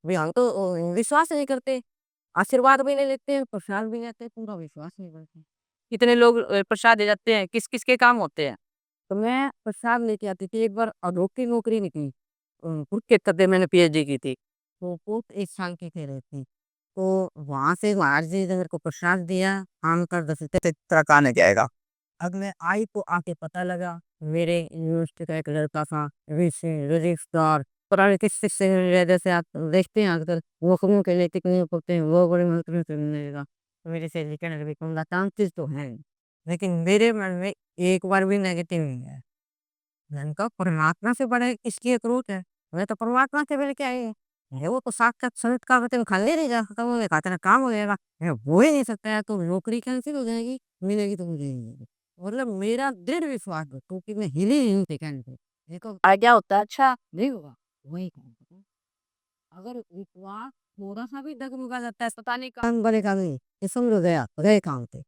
भई हम तो विश्वास नहीं करते, आशीर्वाद भी नहीं लेते हैं, प्रसाद भी नहीं लेते, पूरा विश्वास नहीं करते। कितने लोग प्रसाद दे जाते हैं, किस-किस के काम होते हैं। तो मैं प्रसाद लेके आती थी, एक बार अनोखी नौकरी निकली। खुद के कब्ज़े मैंने पीएचडी की थी, तो वो 1 साल की कह रही थी। तो वहाँ से महाराज जी ने मेरे को प्रसाद दिया, आम का 10 तेरा कहाँ नहीं जाएगा। अब मैं आई तो आके पता लगा, मेरे यूनिवर्सिटी का एक लड़का था, वीसी रजिस्ट्रार, पता नहीं किस-किस से जैसे आप देखते हैं आजकल नौकरियों के लिए कितने होते हैं, वो बड़ी नौकरियों से मिलेगा। तो मेरे सहेली कहने लगी, "तुम चांसेस तो हैं।" लेकिन मेरे मन में एक बार भी नेगेटिव नहीं आया। मैंने कहा परमात्मा से बड़ा किसकी अप्रोच है? मैं तो परमात्मा से मिल के आई हूँ। अरे वो तो साक्षात संत का वचन खाली नहीं जा सकता, उन्होंने कहा तेरा काम हो जाएगा। मैं हो ही नहीं सकता है, तो नौकरी कैंसिल हो जाएगी, मिलेगी तो मुझे ही मिलेगी। मतलब मेरा दृढ़ विश्वास था, क्योंकि मैं हिली नहीं हूँ कहने पे। देखो क्या होता है, अच्छा नहीं होगा, वही काम करो। अगर विश्वास थोड़ा-सा भी डगमगा जाता है, पता नहीं काम बनेगा नहीं, ये समझ गया, गए काम पे।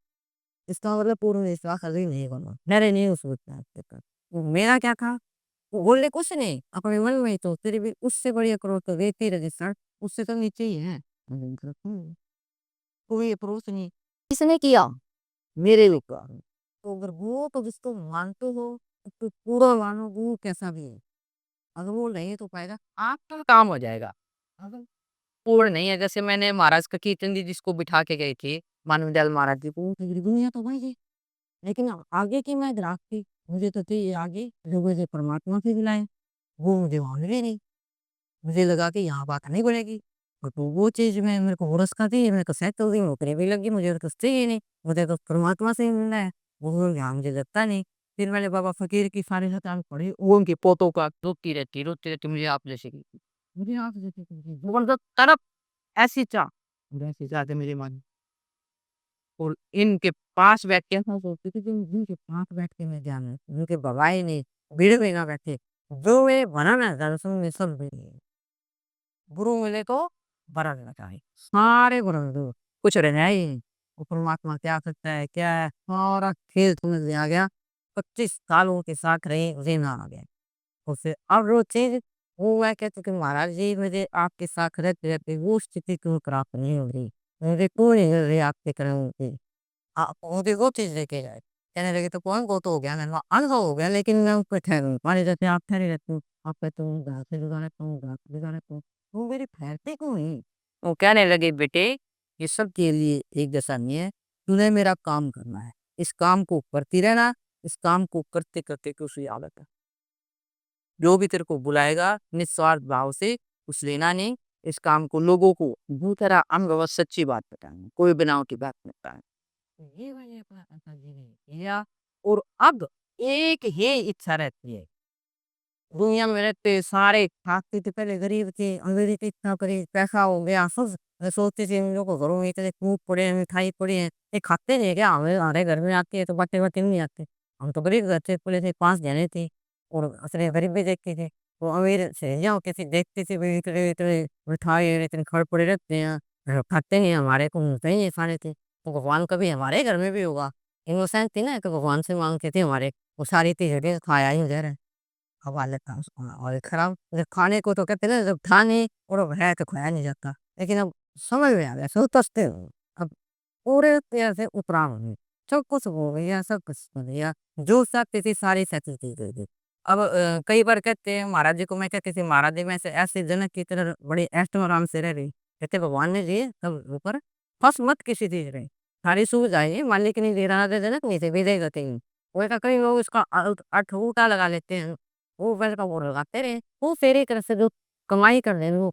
इसका मतलब पूर्ण विश्वास अभी नहीं बना, मैंने नहीं वो सोचना है तक। मेरा क्या था, वो बोले कुछ नहीं, अपने मन में ही तो तेरी भी उससे बड़ी अप्रोच तो रहती रजिस्टर, उससे तो नीचे ही है। मैंने कहा, कोई अप्रोच नहीं। किसने किया? मेरे ऊपर। तो अगर वो तो जिसको मानते हो, तो पूरा मानो वो कैसा भी है। अगर वो नहीं तो पाएगा, आपका काम हो जाएगा। अगर पूर्ण नहीं है, जैसे मैंने महाराज का कीर्तन जी जिसको बिठा के गई थी, मानव दयाल महाराज जी को, तो दुनिया तो वही है। लेकिन आगे की मैं ग्राफ थी, मुझे तो थी ये आगे जो मुझे परमात्मा से मिलाएँ, वो मुझे वहाँ मिली नहीं। मुझे लगा कि यहाँ बात नहीं बनेगी, तो वो चीज़ में मेरे को होरस खा दी, मेरे को सेट हो गई, नौकरी भी लग गई, मुझे तो कुछ चाहिए नहीं, मुझे तो परमात्मा से ही मिलना है, वो यहाँ मुझे लगता नहीं। फिर मैंने बाबा फ़कीर की सारी किताब पढ़ी, वो उनके पोतों का रोती रहती मुझे आप जैसे की। मुझे आप जैसे की ज़बरदस्त तड़प, ऐसी चाह, वैसी चाह थी मेरे मन में। और इनके पास बैठ के ऐसा सोचती थी कि इनके पास बैठ के मैं जाना, इनके बवाए नहीं, भीड़ में ना बैठे, जो मेरे भला ना दरअसल में सब मिले। गुरु मिले तो बरस लगाए, सारे गुरु दो, कुछ रह ही नहीं। वो परमात्मा क्या करता है, क्या है, सारा खेल समझ में आ गया। 25 सालों के साथ रही, जीना आ गया। उससे अब वो चीज़ वो मैं कहती कि महाराज जी मुझे आपके साथ रहते-रहते वो स्थिति क्यों प्राप्त नहीं हो रही? मुझे क्यों नहीं मिल रही आपके कर्म की? आप मुझे वो चीज़ लेके गए। कहने लगे तो कौन वो तो हो गया, मैंने कहा अनुभव हो गया लेकिन मैं उस पे ठहरी हूँ। मान जैसे आप ठहरे रहते हो, आप कहते हो घर से जुड़ा रहता हूँ, घर से जुड़ा रहता हूँ, वो मेरी ठहरती क्यों नहीं? वो कहने लगे बेटे ये सब तेरे लिए एक जैसा नहीं है, तूने मेरा काम करना है। इस काम को करती रहना, इस काम को करते-करते खुशी आदत है। जो भी तेरे को बुलाएगा निस्वार्थ भाव से कुछ लेना नहीं, इस काम को लोगों को पूरी तरह अनुभव सच्ची बात बतानी, कोई बनावटी बात नहीं बतानी। ये मैंने अपना अंकल जी ने किया और अब एक ही इच्छा रहती है। दुनिया में रहते सारे खाते थे, पहले गरीब थे, अमीरी पे इतना करे, पैसा हो गया, सब सोचते थे इन लोगों को घरों में इतने फ्रूट पड़े हैं, मिठाई पड़ी है, ये खाते नहीं क्या? हमारे घर में आती है तो बाटे-वाटे नहीं आते। हम तो गरीब घर से पले थे, 5 जने थे और असली गरीबी देखते थे। वो अमीर सहेलियाँ होती थी, देखते थे भाई इतने-इतने मिठाई इतने खड़े पड़े रहते हैं, खाते नहीं हमारे को मिलते ही नहीं खाने थे। तो भगवान कभी हमारे घर में भी होगा। इनोसेंस थी ना, तो भगवान से माँगते थे हमारे, वो सारी चीज़ें खाया ही उधर है। हवाले था उसको और खराब मतलब खाने को तो कहते हैं ना जब था नहीं और अब है तो खाया नहीं जाता। लेकिन अब समझ में आ गया सोचते हो अब पूरे तरह से उपराम हो गई। सब कुछ हो गया, सब कुछ हो गया। जो चाहती थी सारी फैसिलिटी दे दी। अब कई बार कहते हैं महाराज जी को मैं कहती थी महाराज जी मैं ऐसे जनक की तरह बड़ी ऐश और आराम से रह रही। कहते भगवान ने दिए सब ऊपर फँस मत किसी चीज़ में। सारी सुविधाएँ मालिक ने दे रहा था जनक नहीं थे विदेगा कहीं। वो कई लोग इसका अर्थ उल्टा लगा लेते हैं। वो फिर का वो लगाते रहे, वो तेरी तरफ से जो कमाई कर रहे हैं वो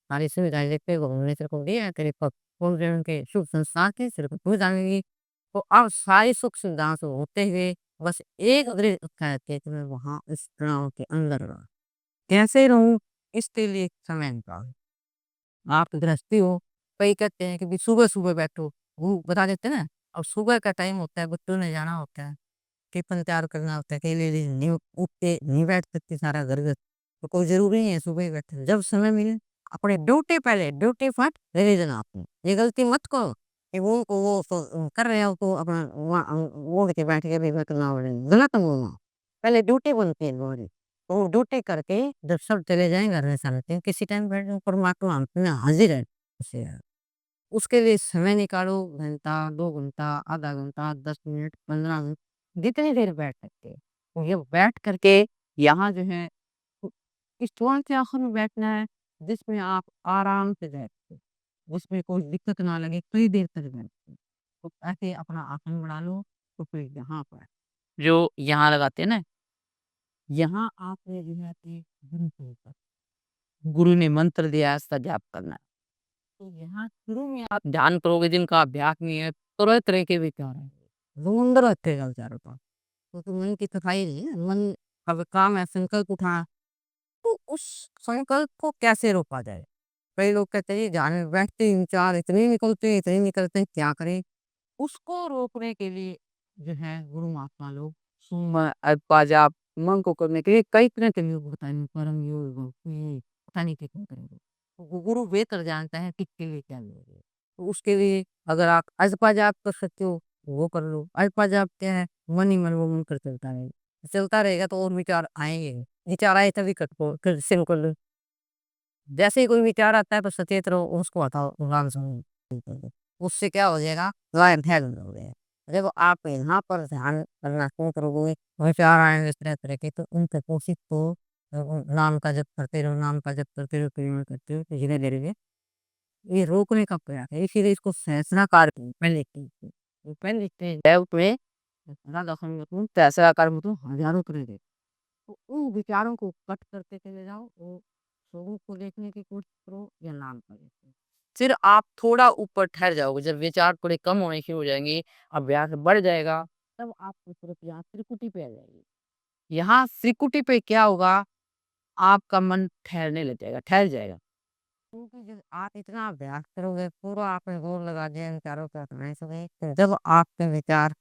सारी सुविधाएँ देखते हुए उन्होंने तेरे को दिया है, तेरे प पूर्ण के शुभ संस्कार थे, सिर पे फूल डालेंगी तो अब सारी सुख-सुविधाओं से होते हुए बस एक दृढ़ इच्छा रहती है कि मैं वहाँ इस तनाव के अंदर रहूँ। कैसे रहूँ? इसके लिए समय निकालूँ। आप गृहस्थी हो, कई कहते हैं कि भई सुबह-सुबह बैठो, वो बता देते हैं ना, अब सुबह का टाइम होता है, बच्चों ने जाना होता है, टिफ़िन तैयार करना होता है, कई लेडीज़ नहीं उठ के नहीं बैठ सकती सारा घर तो कोई ज़रूरी नहीं है सुबह ही बैठे। जब समय मिले अपने ड्यूटी पहले, ड्यूटी फर्स्ट रिवीज़न आफ्टर। ये गलती मत करो कि वो कर रहे हो तो अपना ओढ़ के बैठ के भी मैं करना गलत है वो। पहले ड्यूटी बनती है हमारी, तो वो ड्यूटी करके जब सब चले जाएँ घर में शांति किसी टाइम बैठ जाओ परमात्मा हम पे हाज़िर है। उसे उसके लिए समय निकालो घंटा, 2 घंटा, आधा घंटा, 10 मिनट, 15 मिनट, जितनी देर बैठ सकते हैं। तो ये बैठ कर के यहाँ जो है तो इस कौन से आसन में बैठना है जिसमें आप आराम से बैठ सकें, जिसमें कोई दिक्कत ना लगे, कई देर तक बैठ सकें। तो ऐसे अपना आसन बना लो, तो फिर यहाँ पर जो यहाँ लगाते हैं ना, यहाँ आपने जो है अपने गुरु के ऊपर गुरु ने मंत्र दिया है इसका जाप करना है। तो यहाँ शुरू में आप ध्यान करोगे जिनका अभ्यास नहीं है, तरह-तरह के विचार आएँगे। समुंदर रखेगा विचारों का। तो मन की सफाई नहीं है, मन अब काम है संकल्प उठा, तो उस संकल्प को कैसे रोका जाए? कई लोग कहते हैं, "ये ध्यान में बैठते ही विचार इतने निकलते हैं, क्या करें?" उसको रोकने के लिए जो है गुरु महात्मा लोग सुम अल्पा जाप मन को करने के लिए कई तरह के योग बताए हैं, परम योग, ये पता नहीं कितने तरह के। तो गुरु बेहतर जानता है किसके लिए क्या योग है। तो उसके लिए अगर आप अल्पा जाप कर सकते हो, वो कर लो। अल्पा जाप क्या है? मन ही मन वो मंत्र चलता रहेगा। चलता रहेगा तो और विचार आएँगे नहीं। विचार आए तभी कर शुरू कर लो। जैसे ही कोई विचार आता है तो सचेत रहो, उसको हटाओ, भगवान शुरू कर दो। उससे क्या हो जाएगा? लाइफ ध्यान हो गया। जब आप यहाँ पर ध्यान करना शुरू करोगे, विचार आएँगे इस तरह-तरह के, तो उनके कोशिश को नाम का जप करते रहो, नाम का जप करते रहो, क्रिया करते रहो, तो धीरे-धीरे ये रोकने का प्रयास है, इसीलिए इसको सहस्त्राकार पेन लिखते हैं। वो पेन लिखते हैं, जय उसमें सहस्त्राकार मतलब हज़ारों तरह के। तो उन विचारों को कट करते चले जाओ और स्वरूप को देखने की कोशिश करो या नाम का देखो। फिर आप थोड़ा ऊपर ठहर जाओगे, जब विचार थोड़े कम होने शुरू हो जाएँगे, अभ्यास बढ़ जाएगा, तब आपकी तरफ यहाँ त्रिकुटी पे आ जाएगी। यहाँ त्रिकुटी पे क्या होगा, आपका मन ठहरने लग जाएगा, ठहर जाएगा। क्योंकि जब आप इतना अभ्यास करोगे, पूरा आपने जोर लगा दिया विचारों पे अपने से, तो जब आपके विचार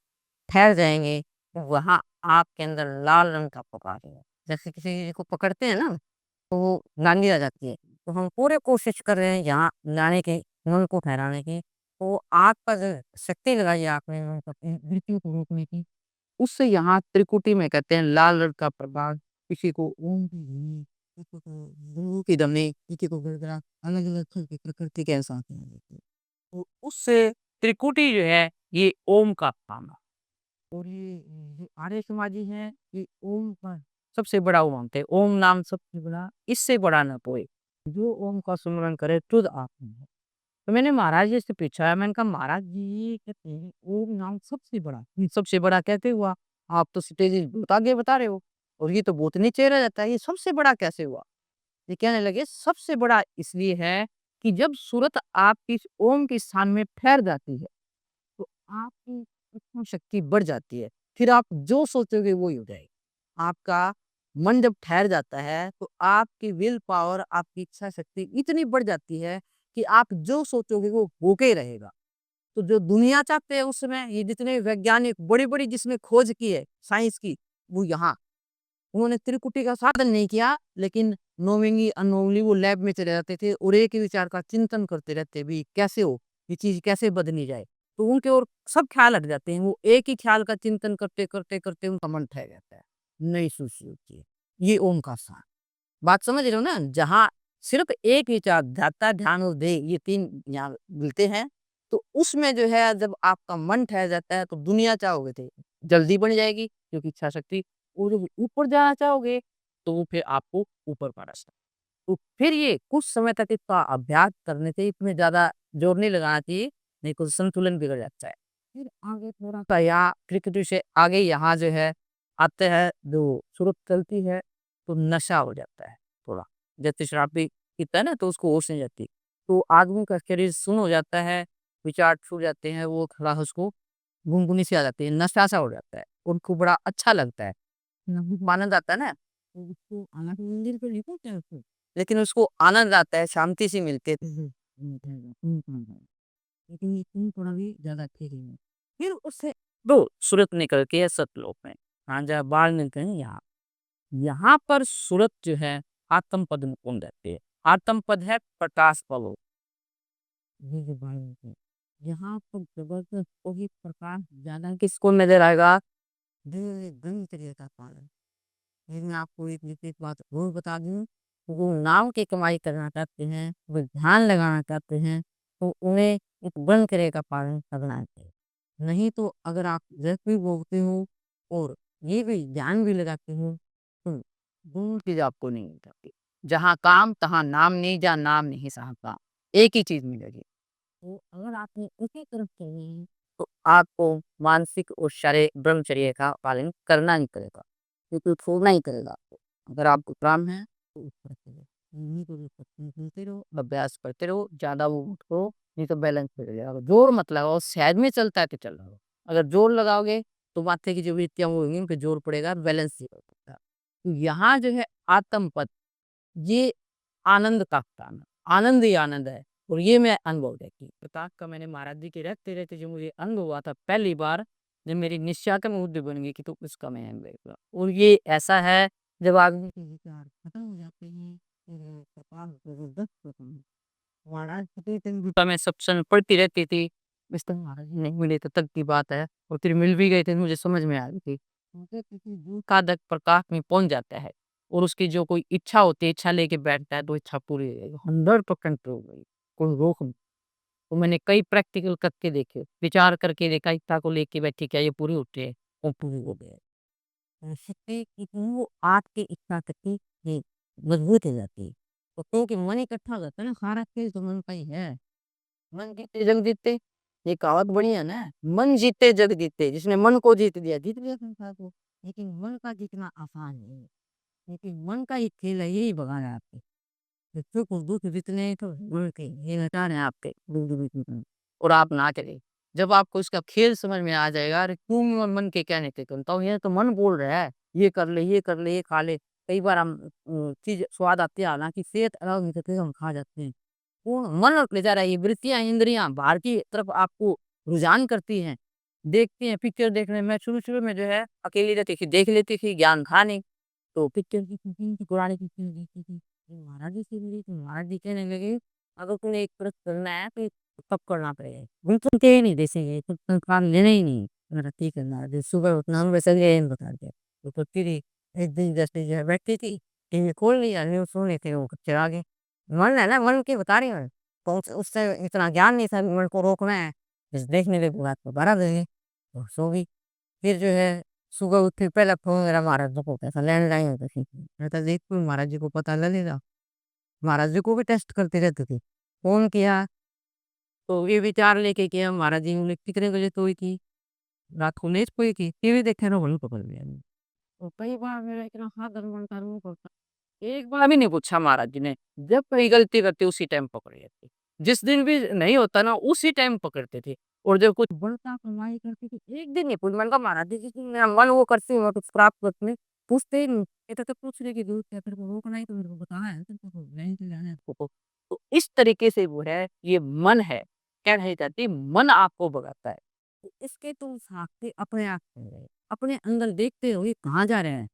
ठहर जाएँगे, तो वहाँ आपके अंदर लाल रंग का प्रकाश होगा। जैसे किसी चीज़ को पकड़ते हैं ना, तो वो नानी आ जाती है। तो हम पूरे कोशिश कर रहे हैं यहाँ लाने की, मन को ठहराने की। तो आग पर जो शक्ति लगाई आपने मतलब मृत्यु को रोकने की, उससे यहाँ त्रिकुटी में कहते हैं लाल रंग का प्रकाश, किसी को ओम की ध्वनि, किसी को गुरु की ध्वनि, किसी को गिड़गिड़ा अलग-अलग तरह की प्रकृति के एहसास होने लगते हैं। तो उससे त्रिकुटी जो है, ये ओम का काम है। और ये जो आर्य समाजी हैं, ये ओम का सबसे बड़ा वो मानते हैं। ओम नाम सबसे बड़ा, इससे बड़ा ना कोई। जो ओम का सुमिरन करे तुध आत्मा है। तो मैंने महाराज जी से पूछा, मैंने कहा महाराज जी कहते हैं ओम नाम सबसे बड़ा। सबसे बड़ा कैसे हुआ? आप तो स्टेज बहुत आगे बता रहे हो और ये तो बहुत नीचे रह जाता है, ये सबसे बड़ा कैसे हुआ? ये कहने लगे सबसे बड़ा इसलिए है कि जब सूरत आपकी इस ओम के स्थान में ठहर जाती है, तो आपकी इच्छा शक्ति बढ़ जाती है। फिर आप जो सोचोगे वो ही हो जाएगा। आपका मन जब ठहर जाता है, तो आपकी विल पावर, आपकी इच्छा शक्ति इतनी बढ़ जाती है कि आप जो सोचोगे वो होके ही रहेगा। तो जो दुनिया चाहते हैं उस समय ये जितने वैज्ञानिक बड़ी-बड़ी जिसने खोज की है साइंस की, वो यहाँ उन्होंने त्रिकुटी का साधन नहीं किया, लेकिन नोविंगली अननोइंगली वो लैब में चले जाते थे और एक ही विचार का चिंतन करते रहते, भी कैसे हो? ये चीज़ कैसे बदली जाए? तो उनके ओर सब ख़्याल हट जाते हैं, वो एक ही ख़्याल का चिंतन करते उनका मन ठहर जाता है, नई सूची होती है। ये ओम का सार बात समझ रहे हो ना? जहाँ सिर्फ़ एक विचार ध्याता, ध्यान और देह ये 3 यहाँ मिलते हैं, तो उसमें जो है जब आपका मन ठहर जाता है, तो दुनिया चाहोगे तो जल्दी बन जाएगी क्योंकि इच्छा शक्ति और जब ऊपर जाना चाहोगे, तो फिर आपको ऊपर का रास्ता। तो फिर ये कुछ समय तक इसका अभ्यास करने से इसमें ज़्यादा जोर नहीं लगाना चाहिए, नहीं तो संतुलन बिगड़ जाता है। फिर आगे थोड़ा-सा यहाँ प्रकृति से आगे यहाँ जो है आते हैं, जो सूरत चलती है, तो नशा हो जाता है थोड़ा। जैसे शराब भी पीता है ना, तो उसको होश नहीं रहती। तो आदमी का शरीर सुन्न हो जाता है, विचार छूट जाते हैं, वो थोड़ा उसको गुनगुनी सी आ जाती है, नशा सा हो जाता है, उनको बड़ा अच्छा लगता है। आनंद आता है ना, तो उसको हालाँकि मंदिर पे नहीं पहुँचा है उसको, लेकिन उसको आनंद आता है, शांति सी मिलती है। लेकिन ये तुम थोड़ा भी ज़्यादा ठीक नहीं है। फिर उससे तो सूरत निकल के सतलोक में, हाँ, जहाँ बाहर निकले यहाँ, यहाँ पर सूरत जो है आत्म पद में कौन रहती है? आत्म पद है प्रकाश पलो। ये जो बाहर निकले, यहाँ पर जबरदस्त कोई प्रकाश ज़्यादा किसको नज़र आएगा? दिनचर्या का पालन। फिर मैं आपको एक विशेष बात और बता दूँ, वो नाम की कमाई करना चाहते हैं, वो ध्यान लगाना चाहते हैं, तो उन्हें इस ब्रह्मचर्य का पालन करना चाहिए। नहीं तो अगर आप जैसे भी बोलते हो और ये भी ध्यान भी लगाते हो, तो दोनों चीज़ आपको नहीं मिल सकती। जहाँ काम तहाँ नाम नहीं, जहाँ नाम नहीं तहाँ काम। एक ही चीज़ मिलेगी। तो अगर आपने उसी तरफ चलना है, तो आपको मानसिक और शारीरिक ब्रह्मचर्य का पालन करना ही पड़ेगा, क्योंकि छोड़ना ही पड़ेगा आपको। अगर आपको काम है, तो उस तरफ चलो। नहीं तो जो सत्संग सुनते रहो, अभ्यास करते रहो, ज़्यादा वो मत करो, नहीं तो बैलेंस बिगड़ जाएगा। जोर मत लगाओ, सहज में चलता है तो चल रहा हो। अगर जोर लगाओगे, तो माथे की जो वृत्तियाँ वो होंगी, उन पे जोर पड़ेगा, बैलेंस नहीं हो सकता। तो यहाँ जो है आत्म पद, ये आनंद का स्थान है, आनंद ही आनंद है। और ये मैं अनुभव देखी प्रताप का, मैंने महाराज जी के रहते-रहते जो मुझे अनुभव हुआ था पहली बार, जब मेरी निश्चा का मुद्दे बन गई कि तो उसका मैं अनुभव हुआ। और ये ऐसा है, जब आदमी के विचार खत्म हो जाते हैं, फिर कपाल जबरदस्त होता है। महाराज कितने दिन भी मैं सत्संग पढ़ती रहती थी, इस तरह महाराज जी नहीं मिले तो तक की बात है, और फिर मिल भी गए थे, मुझे समझ में आ गई थी। मुझे किसी दूर का दक प्रकाश में पहुँच जाता है, और उसकी जो कोई इच्छा होती है, इच्छा लेके बैठता है, तो इच्छा पूरी हो जाएगी, 100% पूरी हो गई, कोई रोक नहीं। तो मैंने कई प्रैक्टिकल करके देखे, विचार करके देखा, इच्छा को लेके बैठी, क्या ये पूरी होती है? वो पूरी हो गई। शक्ति कितनी वो आपकी इच्छा शक्ति ये मजबूत हो जाती है। तो क्योंकि मन इकट्ठा हो जाता है ना, सारा खेल तो मन का ही है। मन जीते जग जीते, ये कहावत बड़ी है ना, मन जीते जग जीते, जिसने मन को जीत लिया संसार को। लेकिन मन का जीतना आसान नहीं है, लेकिन मन का ही खेल है, यही भगाना है आपके। सुख और दुख जितने तो मन के ये नचार हैं आपके और आप ना चले। जब आपको इसका खेल समझ में आ जाएगा, अरे क्यों मैं मन के कहने पे सुनता हूँ, ये तो मन बोल रहा है, ये कर ले, ये कर ले, ये खा ले। कई बार हम चीज़ स्वाद आती है, हालाँकि सेहत अलाउ नहीं करती, हम खा जाते हैं। वो मन ले जा रहा है, ये वृत्तियाँ, इंद्रियाँ बाहर की तरफ आपको रुझान करती हैं। देखती हैं पिक्चर देखने में, शुरू-शुरू में जो है अकेली रहती थी, देख लेती थी, ज्ञान था नहीं। तो पिक्चर की शूटिंग की पुरानी पिक्चर देखती थी। फिर महाराज जी से मिली तो महाराज जी कहने लगे, "अगर तूने एक व्रत करना है तो तब करना पड़ेगा। हम तुमके ही नहीं देखेंगे, तो संस्कार लेना ही नहीं।" मैंने कहा, "ठीक है महाराज जी, सुबह उठना हम वैसे भी यही बता दिया।" तो फिर एक दिन जैसे जो है बैठी थी, टीवी खोल लिया, न्यूज़ सुन रही थी, वो पिक्चर आ गई। मन है ना, मन की बता रही हूँ मैं। तो उस समय इतना ज्ञान नहीं था मन को रोकना है, बस देखने लगी, रात को 12 बज गए, तो सो गई। फिर जो है सुबह उठी, पहला फ़ोन मेरा महाराज जी को किया था, लैंडलाइन होती थी। मैं कहा देख तू महाराज जी को पता लगेगा। महाराज जी को भी टेस्ट करती रहती थी। फ़ोन किया, तो ये विचार लेके किया, महाराज जी ने कितने बजे सोई थी? रात को नहीं सोई थी, टीवी देखे रहो, वही पकड़ लिया। तो कई बार मेरा इतना हाथ गरमाता है, मुँह खोलता, एक बार भी नहीं पूछा महाराज जी ने। जब कहीं गलती करती उसी टाइम पकड़ लेते। जिस दिन भी नहीं होता ना उसी टाइम पकड़ते थे। और जब कुछ बढ़ता कमाई करती थी, एक दिन नहीं पूछा। मैंने कहा महाराज जी जिस दिन मेरा मन वो करती हूँ कुछ प्राप्त करते हैं, पूछते ही नहीं। कहते थे पूछने की जरूरत है, तेरे को रोकना ही तो मेरे को बताना है, तेरे को नहीं तो जाना है तेरे को। तो इस तरीके से वो है, ये मन है। क्या नहीं चाहती, मन आपको भगाता है। तो इसके तुम साक्षी अपने आप हो गए। अपने अंदर देखते हो ये कहाँ जा रहे हैं।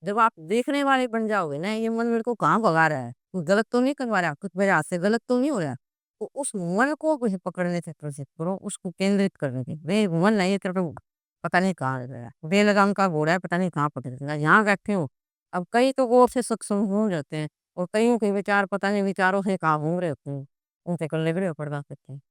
जब आप देखने वाले बन जाओगे ना, ये मन मेरे को कहाँ भगा रहा है, कुछ गलत तो नहीं करवा रहा, कुछ मेरे हाथ से गलत तो नहीं हो रहा। तो उस मन को जो है पकड़ने से कोशिश करो, उसको केंद्रित करने की। वे मन नहीं है तेरे को पता नहीं कहाँ लग रहा है, बेलगाम का घोड़ा है, पता नहीं कहाँ पकड़ रहा है, यहाँ बैठे हो। अब कई तो गौर से सत्संग हो जाते हैं, और कईयों के विचार पता नहीं विचारों से कहाँ घूम रहे होते हैं, उनसे कर ले रहे हो पड़वा सकते हैं।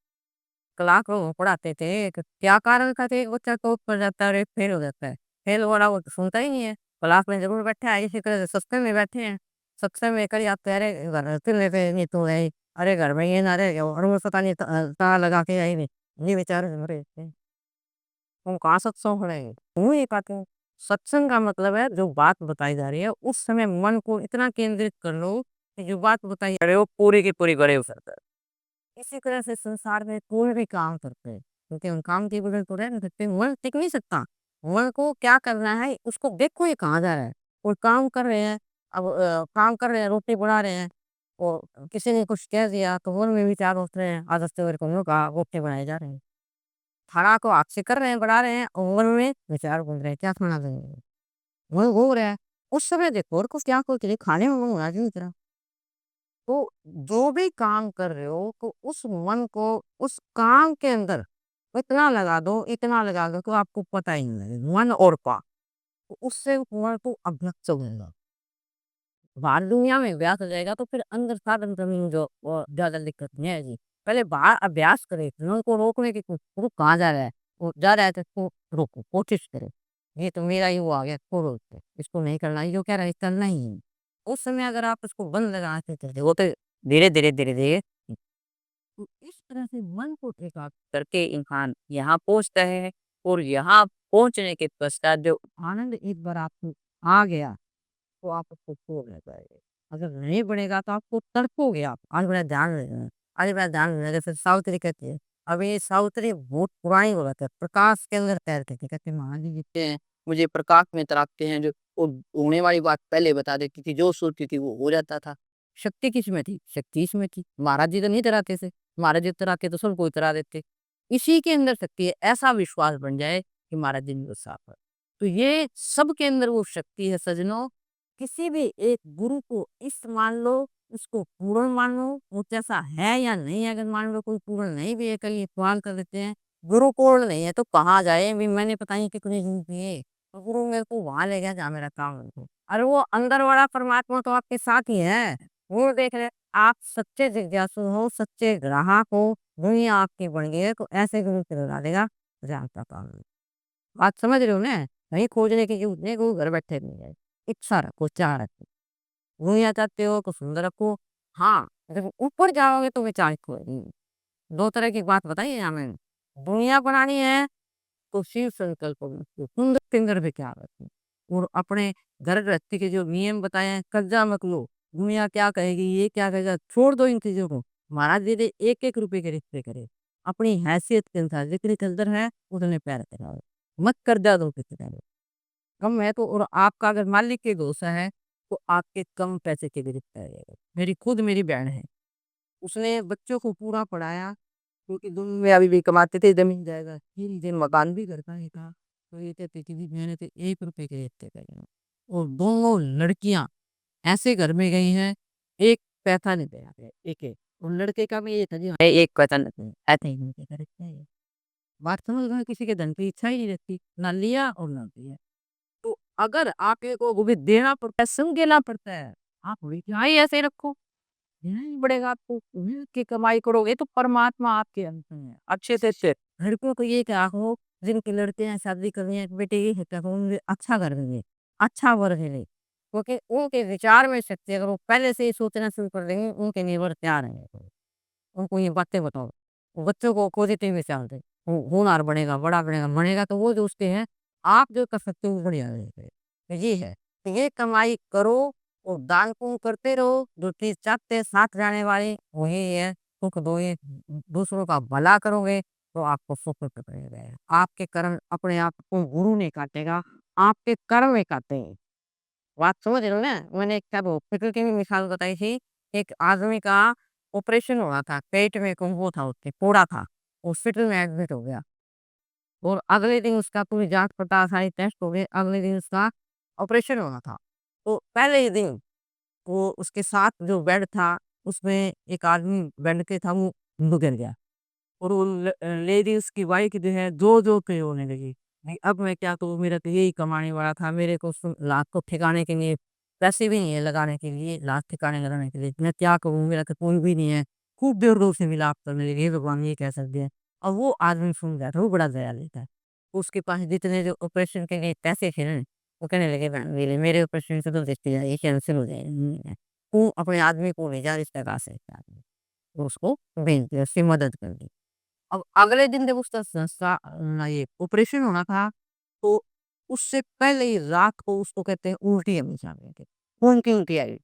क्लास में वो पढ़ाते थे, क्या कारण था, एक बच्चा टॉप कर जाता है और एक फेल हो जाता है। फेल हो रहा वो तो सुनता ही नहीं है, क्लास में ज़रूर बैठा है, इसी तरह से सत्संग में बैठे हैं। सत्संग में कल आप कह रहे घर फिर लेते नहीं तो है, अरे घर में ये ना रहे और वो पता नहीं ताला लगा के आई नहीं, ये बेचारे हो रहे थे। तुम कहाँ सत्संग हो रहे हैं? क्यों ये कहते हैं? सत्संग का मतलब है जो बात बताई जा रही है, उस समय मन को इतना केंद्रित कर लो कि जो बात बताई जा रही है वो पूरी की पूरी गले उतर जाए। इसी तरह से संसार में कोई भी काम करते हैं, क्योंकि हम काम के बगैर तो रह नहीं सकते, मन टिक नहीं सकता। मन को क्या करना है, उसको देखो ये कहाँ जा रहा है। कोई काम कर रहे हैं, अब काम कर रहे हैं, रोटी बना रहे हैं और किसी ने कुछ कह दिया तो मन में विचार उठ रहे हैं, आज हँसते हुए को कहा रोटी बनाए जा रहे हैं। खाना को हाथ से कर रहे हैं, बना रहे हैं और मन में विचार घूम रहे हैं, क्या खाना देंगे? मन घूम रहा है। उस समय देखो और कुछ आँखों के लिए खाने में मन होना चाहिए इतना। तो जो भी काम कर रहे हो तो उस मन को उस काम के अंदर इतना लगा दो कि आपको पता ही नहीं लगे, मन और पा। तो उससे मन को अभ्यस्त चलेगा। बाहर दुनिया में अभ्यास हो जाएगा तो फिर अंदर साधन करने में जो ज़्यादा दिक्कत नहीं आएगी। पहले बाहर अभ्यास करें, मन को रोकने की वो कहाँ जा रहा है? वो जा रहा है तो इसको रोको, कोशिश करें। ये तो मेरा ही वो आ गया, इसको रोक दो, इसको नहीं करना, ये जो कह रहा है करना ही है। उस समय अगर आप इसको बंद लगा के चलते हो तो धीरे-धीरे तो इस तरह से मन को एकाग्र करके इंसान यहाँ पहुँचता है और यहाँ पहुँचने के पश्चात जो आनंद एक बार आपको आ गया तो आप उसको छोड़ नहीं पाएँगे। अगर नहीं बनेगा तो आपको तड़पोगे आप। आज बड़ा ध्यान रखना, आज बड़ा ध्यान रखना जैसे सावित्री कहती है। अब ये सावित्री बहुत पुरानी औरत है, प्रकाश के अंदर तैरती थी। कहती महाराज जी जितने हैं, मुझे प्रकाश में तैराकते हैं जो वो होने वाली बात पहले बता देती थी, जो सोचती थी वो हो जाता था। शक्ति किसमें थी? शक्ति इसमें थी। महाराज जी तो नहीं तैराते थे, महाराज जी तैराके तो सबको ही तैरा देते। इसी के अंदर शक्ति है, ऐसा विश्वास बन जाए कि महाराज जी नहीं साफ है। तो ये सबके अंदर वो शक्ति है सज्जनों। किसी भी एक गुरु को इस मान लो, उसको पूर्ण मान लो, वो कैसा है या नहीं है, अगर मान लो कोई पूर्ण नहीं भी है, कई सवाल कर देते हैं, गुरु पूर्ण नहीं है तो कहाँ जाए? अभी मैंने पता नहीं कितने दिन किए, तो गुरु मेरे को वहाँ ले गया जहाँ मेरा काम है। अरे वो अंदर वाला परमात्मा तो आपके साथ ही है, वो देख रहे आप सच्चे जिज्ञासु हो, सच्चे ग्राहक हो, दुनिया आपकी बन गई है, तो ऐसे गुरु से लगा देगा, जानता काम नहीं। बात समझ रहे हो ना? कहीं खोजने की ज़रूरत नहीं, गुरु घर बैठे मिल जाए। इच्छा रखो, चाह रखो। दुनिया चाहते हो तो सुंदर रखो। हाँ, जब ऊपर जाओगे तो विचार खोएगी। 2 तरह की बात बताई है यहाँ मैंने। दुनिया बनानी है तो शिव संकल्प रखो, सुंदर सिंदर विचार रखो और अपने घर गृहस्थी के जो नियम बताए हैं, कर्जा मत लो। दुनिया क्या कहेगी, ये क्या कहेगा, छोड़ दो इन चीज़ों को। महाराज जी ने 1-1 रुपए के रिश्ते करे। अपनी हैसियत के अनुसार जितनी कदर है, उतने पैर कराओ। मत कर्जा दो किसी को। कम है तो और आपका अगर मालिक के भरोसा है, तो आपके कम पैसे के भी रिश्ता रहेगा। मेरी बहन है, उसने बच्चों को पूरा पढ़ाया क्योंकि दोनों में अभी भी कमाते थे ज़मीन जायदाद, धीरे-धीरे मकान भी घर का ही था। तो ये कहती थी कि मैंने तो 1 रुपए के रिश्ते करे हैं और दोनों लड़कियाँ ऐसे घर में गई हैं, 1 पैसा नहीं दिया है, एक-एक और लड़के का भी ये था जी 1 पैसा नहीं, ऐसे ही उनके घर रिश्ते हैं। बात समझ रहे हैं? किसी के धन की इच्छा ही नहीं रहती, ना लिया और ना दिया। तो अगर आपके को वो भी देना पड़ता है, संग देना पड़ता है, आप विचार ही ऐसे रखो, देना ही पड़ेगा आपको। मिल के कमाई करोगे तो परमात्मा आपके अंत में है, अच्छे से अच्छे। लड़कियों को ये कहा हो, जिनके लड़के हैं शादी करनी है, बेटे ये है कहो उन्हें अच्छा घर मिले, अच्छा वर मिले। क्योंकि उनके विचार में शक्ति अगर वो पहले से ही सोचना शुरू कर देंगे, उनके निर्भर तैयार हैं। उनको ये बातें बताओ, बच्चों को पॉजिटिव विचार दें, हो होनहार बनेगा, बड़ा बनेगा, बनेगा तो वो जो उसके हैं, आप जो कर सकते हो वो बढ़िया रहेगा। तो ये है, तो ये कमाई करो और दान पुण्य करते रहो, जो चीज़ चाहते हैं साथ जाने वाली वही है, सुख दोगे, दूसरों का भला करोगे तो आपको सुख मिलेगा। आपके कर्म अपने आप को गुरु नहीं काटेगा, आपके कर्म ही काटेंगे। बात समझ रहे हो ना? मैंने एक क्या हॉस्पिटल की भी मिसाल बताई थी, एक आदमी का ऑपरेशन हो रहा था, पेट में को वो था उसके, फोड़ा था, हॉस्पिटल में एडमिट हो गया और अगले दिन उसका पूरी जाँच पड़ताल सारी टेस्ट हो गए, अगले दिन उसका ऑपरेशन होना था। तो पहले ही दिन वो उसके साथ जो बेड था, उसमें एक आदमी बेड के था वो गिर गया और वो लेडी उसकी वाइफ जो है ज़ोर-ज़ोर के रोने लगी। नहीं अब मैं क्या करूँ, मेरा तो यही कमाने वाला था, मेरे को लाश को ठिकाने के लिए पैसे भी नहीं है लगाने के लिए, लाश ठिकाने लगाने के लिए, मैं क्या करूँ, मेरा तो कोई भी नहीं है। खूब दूर-दूर से विलाप करने लगे, हे भगवान ये क्या कर दिया। और वो आदमी सुन गया था, वो बड़ा दयालु था। उसके पास जितने जो ऑपरेशन के लिए पैसे थे ना, वो कहने लगे मेरे ऑपरेशन से तो रिश्तेदारी कैंसल हो जाएगी। तू अपने आदमी को भेजा रिश्तेदार से आदमी, तो उसको भेज दिया, उसकी मदद कर दी। अब अगले दिन जब उसका ये ऑपरेशन होना था, तो उससे पहले ही रात को उसको कहते हैं उल्टी हमेशा आने लगी। खून की उल्टी आई।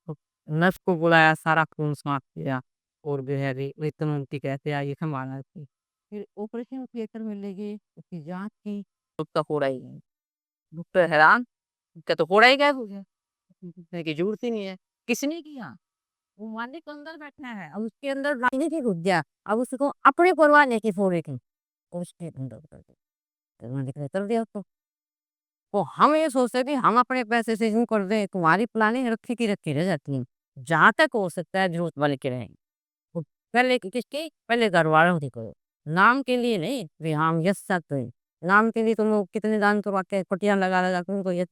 तो नर्स को बुलाया, सारा खून साफ किया और जो है री रितम उल्टी कैसे आई संभाला थी। फिर ऑपरेशन थिएटर में ले गए, उसकी जाँच की। उसका हो रहा ही नहीं। डॉक्टर हैरान, क्या तो हो रहा ही क्या है तुझे? पूछने की ज़रूरत ही नहीं है। किसने किया? वो मालिक अंदर बैठा है, अब उसके अंदर राजनीति घुस गया, अब उसको अपने परवाने की फ़ोड़े थी, उसके अंदर कर दी। तो मालिक ने कर दिया उसको। तो हम ये सोचते हैं कि हम अपने पैसे से यूँ कर दें, तुम्हारी प्लानिंग रखी की रखी रह जाती है। जहाँ तक हो सकता है झूठ बन के रहें। तो पहले किसकी? पहले घरवालों की करो। नाम के लिए नहीं, कि हम यश चाहते हैं। नाम के लिए तुम लोग कितने दान करवा के पट्टियाँ लगा-लगा के उनको यश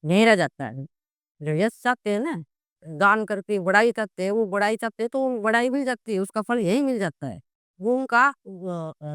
नहीं रह जाता है। जो यश चाहते हैं ना, दान करके बड़ाई चाहते हैं, वो बड़ाई चाहते हैं तो बड़ाई मिल जाती है, उसका फल यही मिल जाता है। वो उनका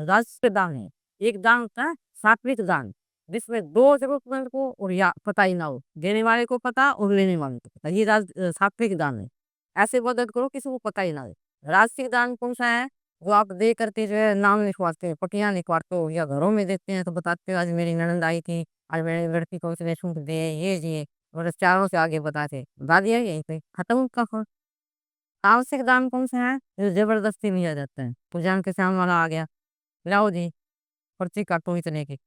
राष्ट्र दान है। एक दान होता है सात्विक दान, जिसमें 2 ज़रूरतमंद को और या पता ही ना हो, देने वाले को पता और लेने वाले को पता। ये सात्विक दान है। ऐसे मदद करो किसी को पता ही ना हो। राष्ट्रीय दान कौन-सा है? वो आप दे करके जो है नाम लिखवाते हो, पट्टियाँ लिखवाते हो या घरों में देते हैं तो बताते हो आज मेरी ननद आई थी, आज मेरी लड़की को उसने सूट दिए, ये दिए। और चारों से आगे बताते, बता दिया यहीं पे, खत्म उसका ख़ौफ। आवश्यक दान कौन-सा है? जो ज़बरदस्ती लिया जाता है। पूजा के सामने वाला आ गया, लाओ जी, पर्ची काटो इतने की।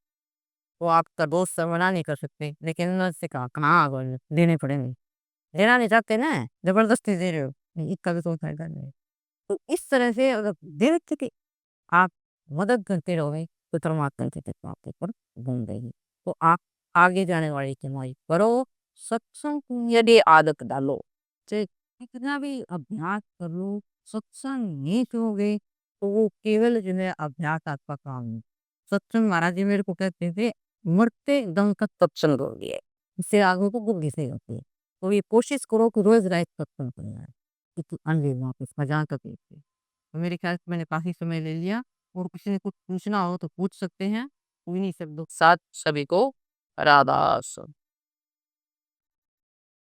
वो आपका दोस्त है, मना नहीं कर सकते, लेकिन उन्होंने से कहा, कहाँ आ गए, देने पड़ेंगे। देना नहीं चाहते ना, ज़बरदस्ती दे रहे हो, इसका भी कोई फ़ायदा नहीं है। तो इस तरह से अगर दिल से आप मदद करते रहोगे, तो परमात्मा की कृपा आपके ऊपर बनी रहेगी। तो आप आगे जाने वाली कमाई करो, सत्संग की यदि आदत डालो, चाहे कितना भी अभ्यास कर लो, सत्संग नहीं करोगे, तो वो केवल जो है अभ्यास आपका काम नहीं। सत्संग महाराज जी मेरे को कहते थे, मरते दम तक सत्संग करोगे, इससे आगे को बुद्धि से होती है। तो ये कोशिश करो कि रोज़ रात सत्संग करना है, कि अंधे वापस मज़ाक करते तो मेरे ख्याल से मैंने काफ़ी समय ले लिया और किसी ने कुछ पूछना हो तो पूछ सकते हैं। कोई नहीं शब्दों साथ सभी को राधा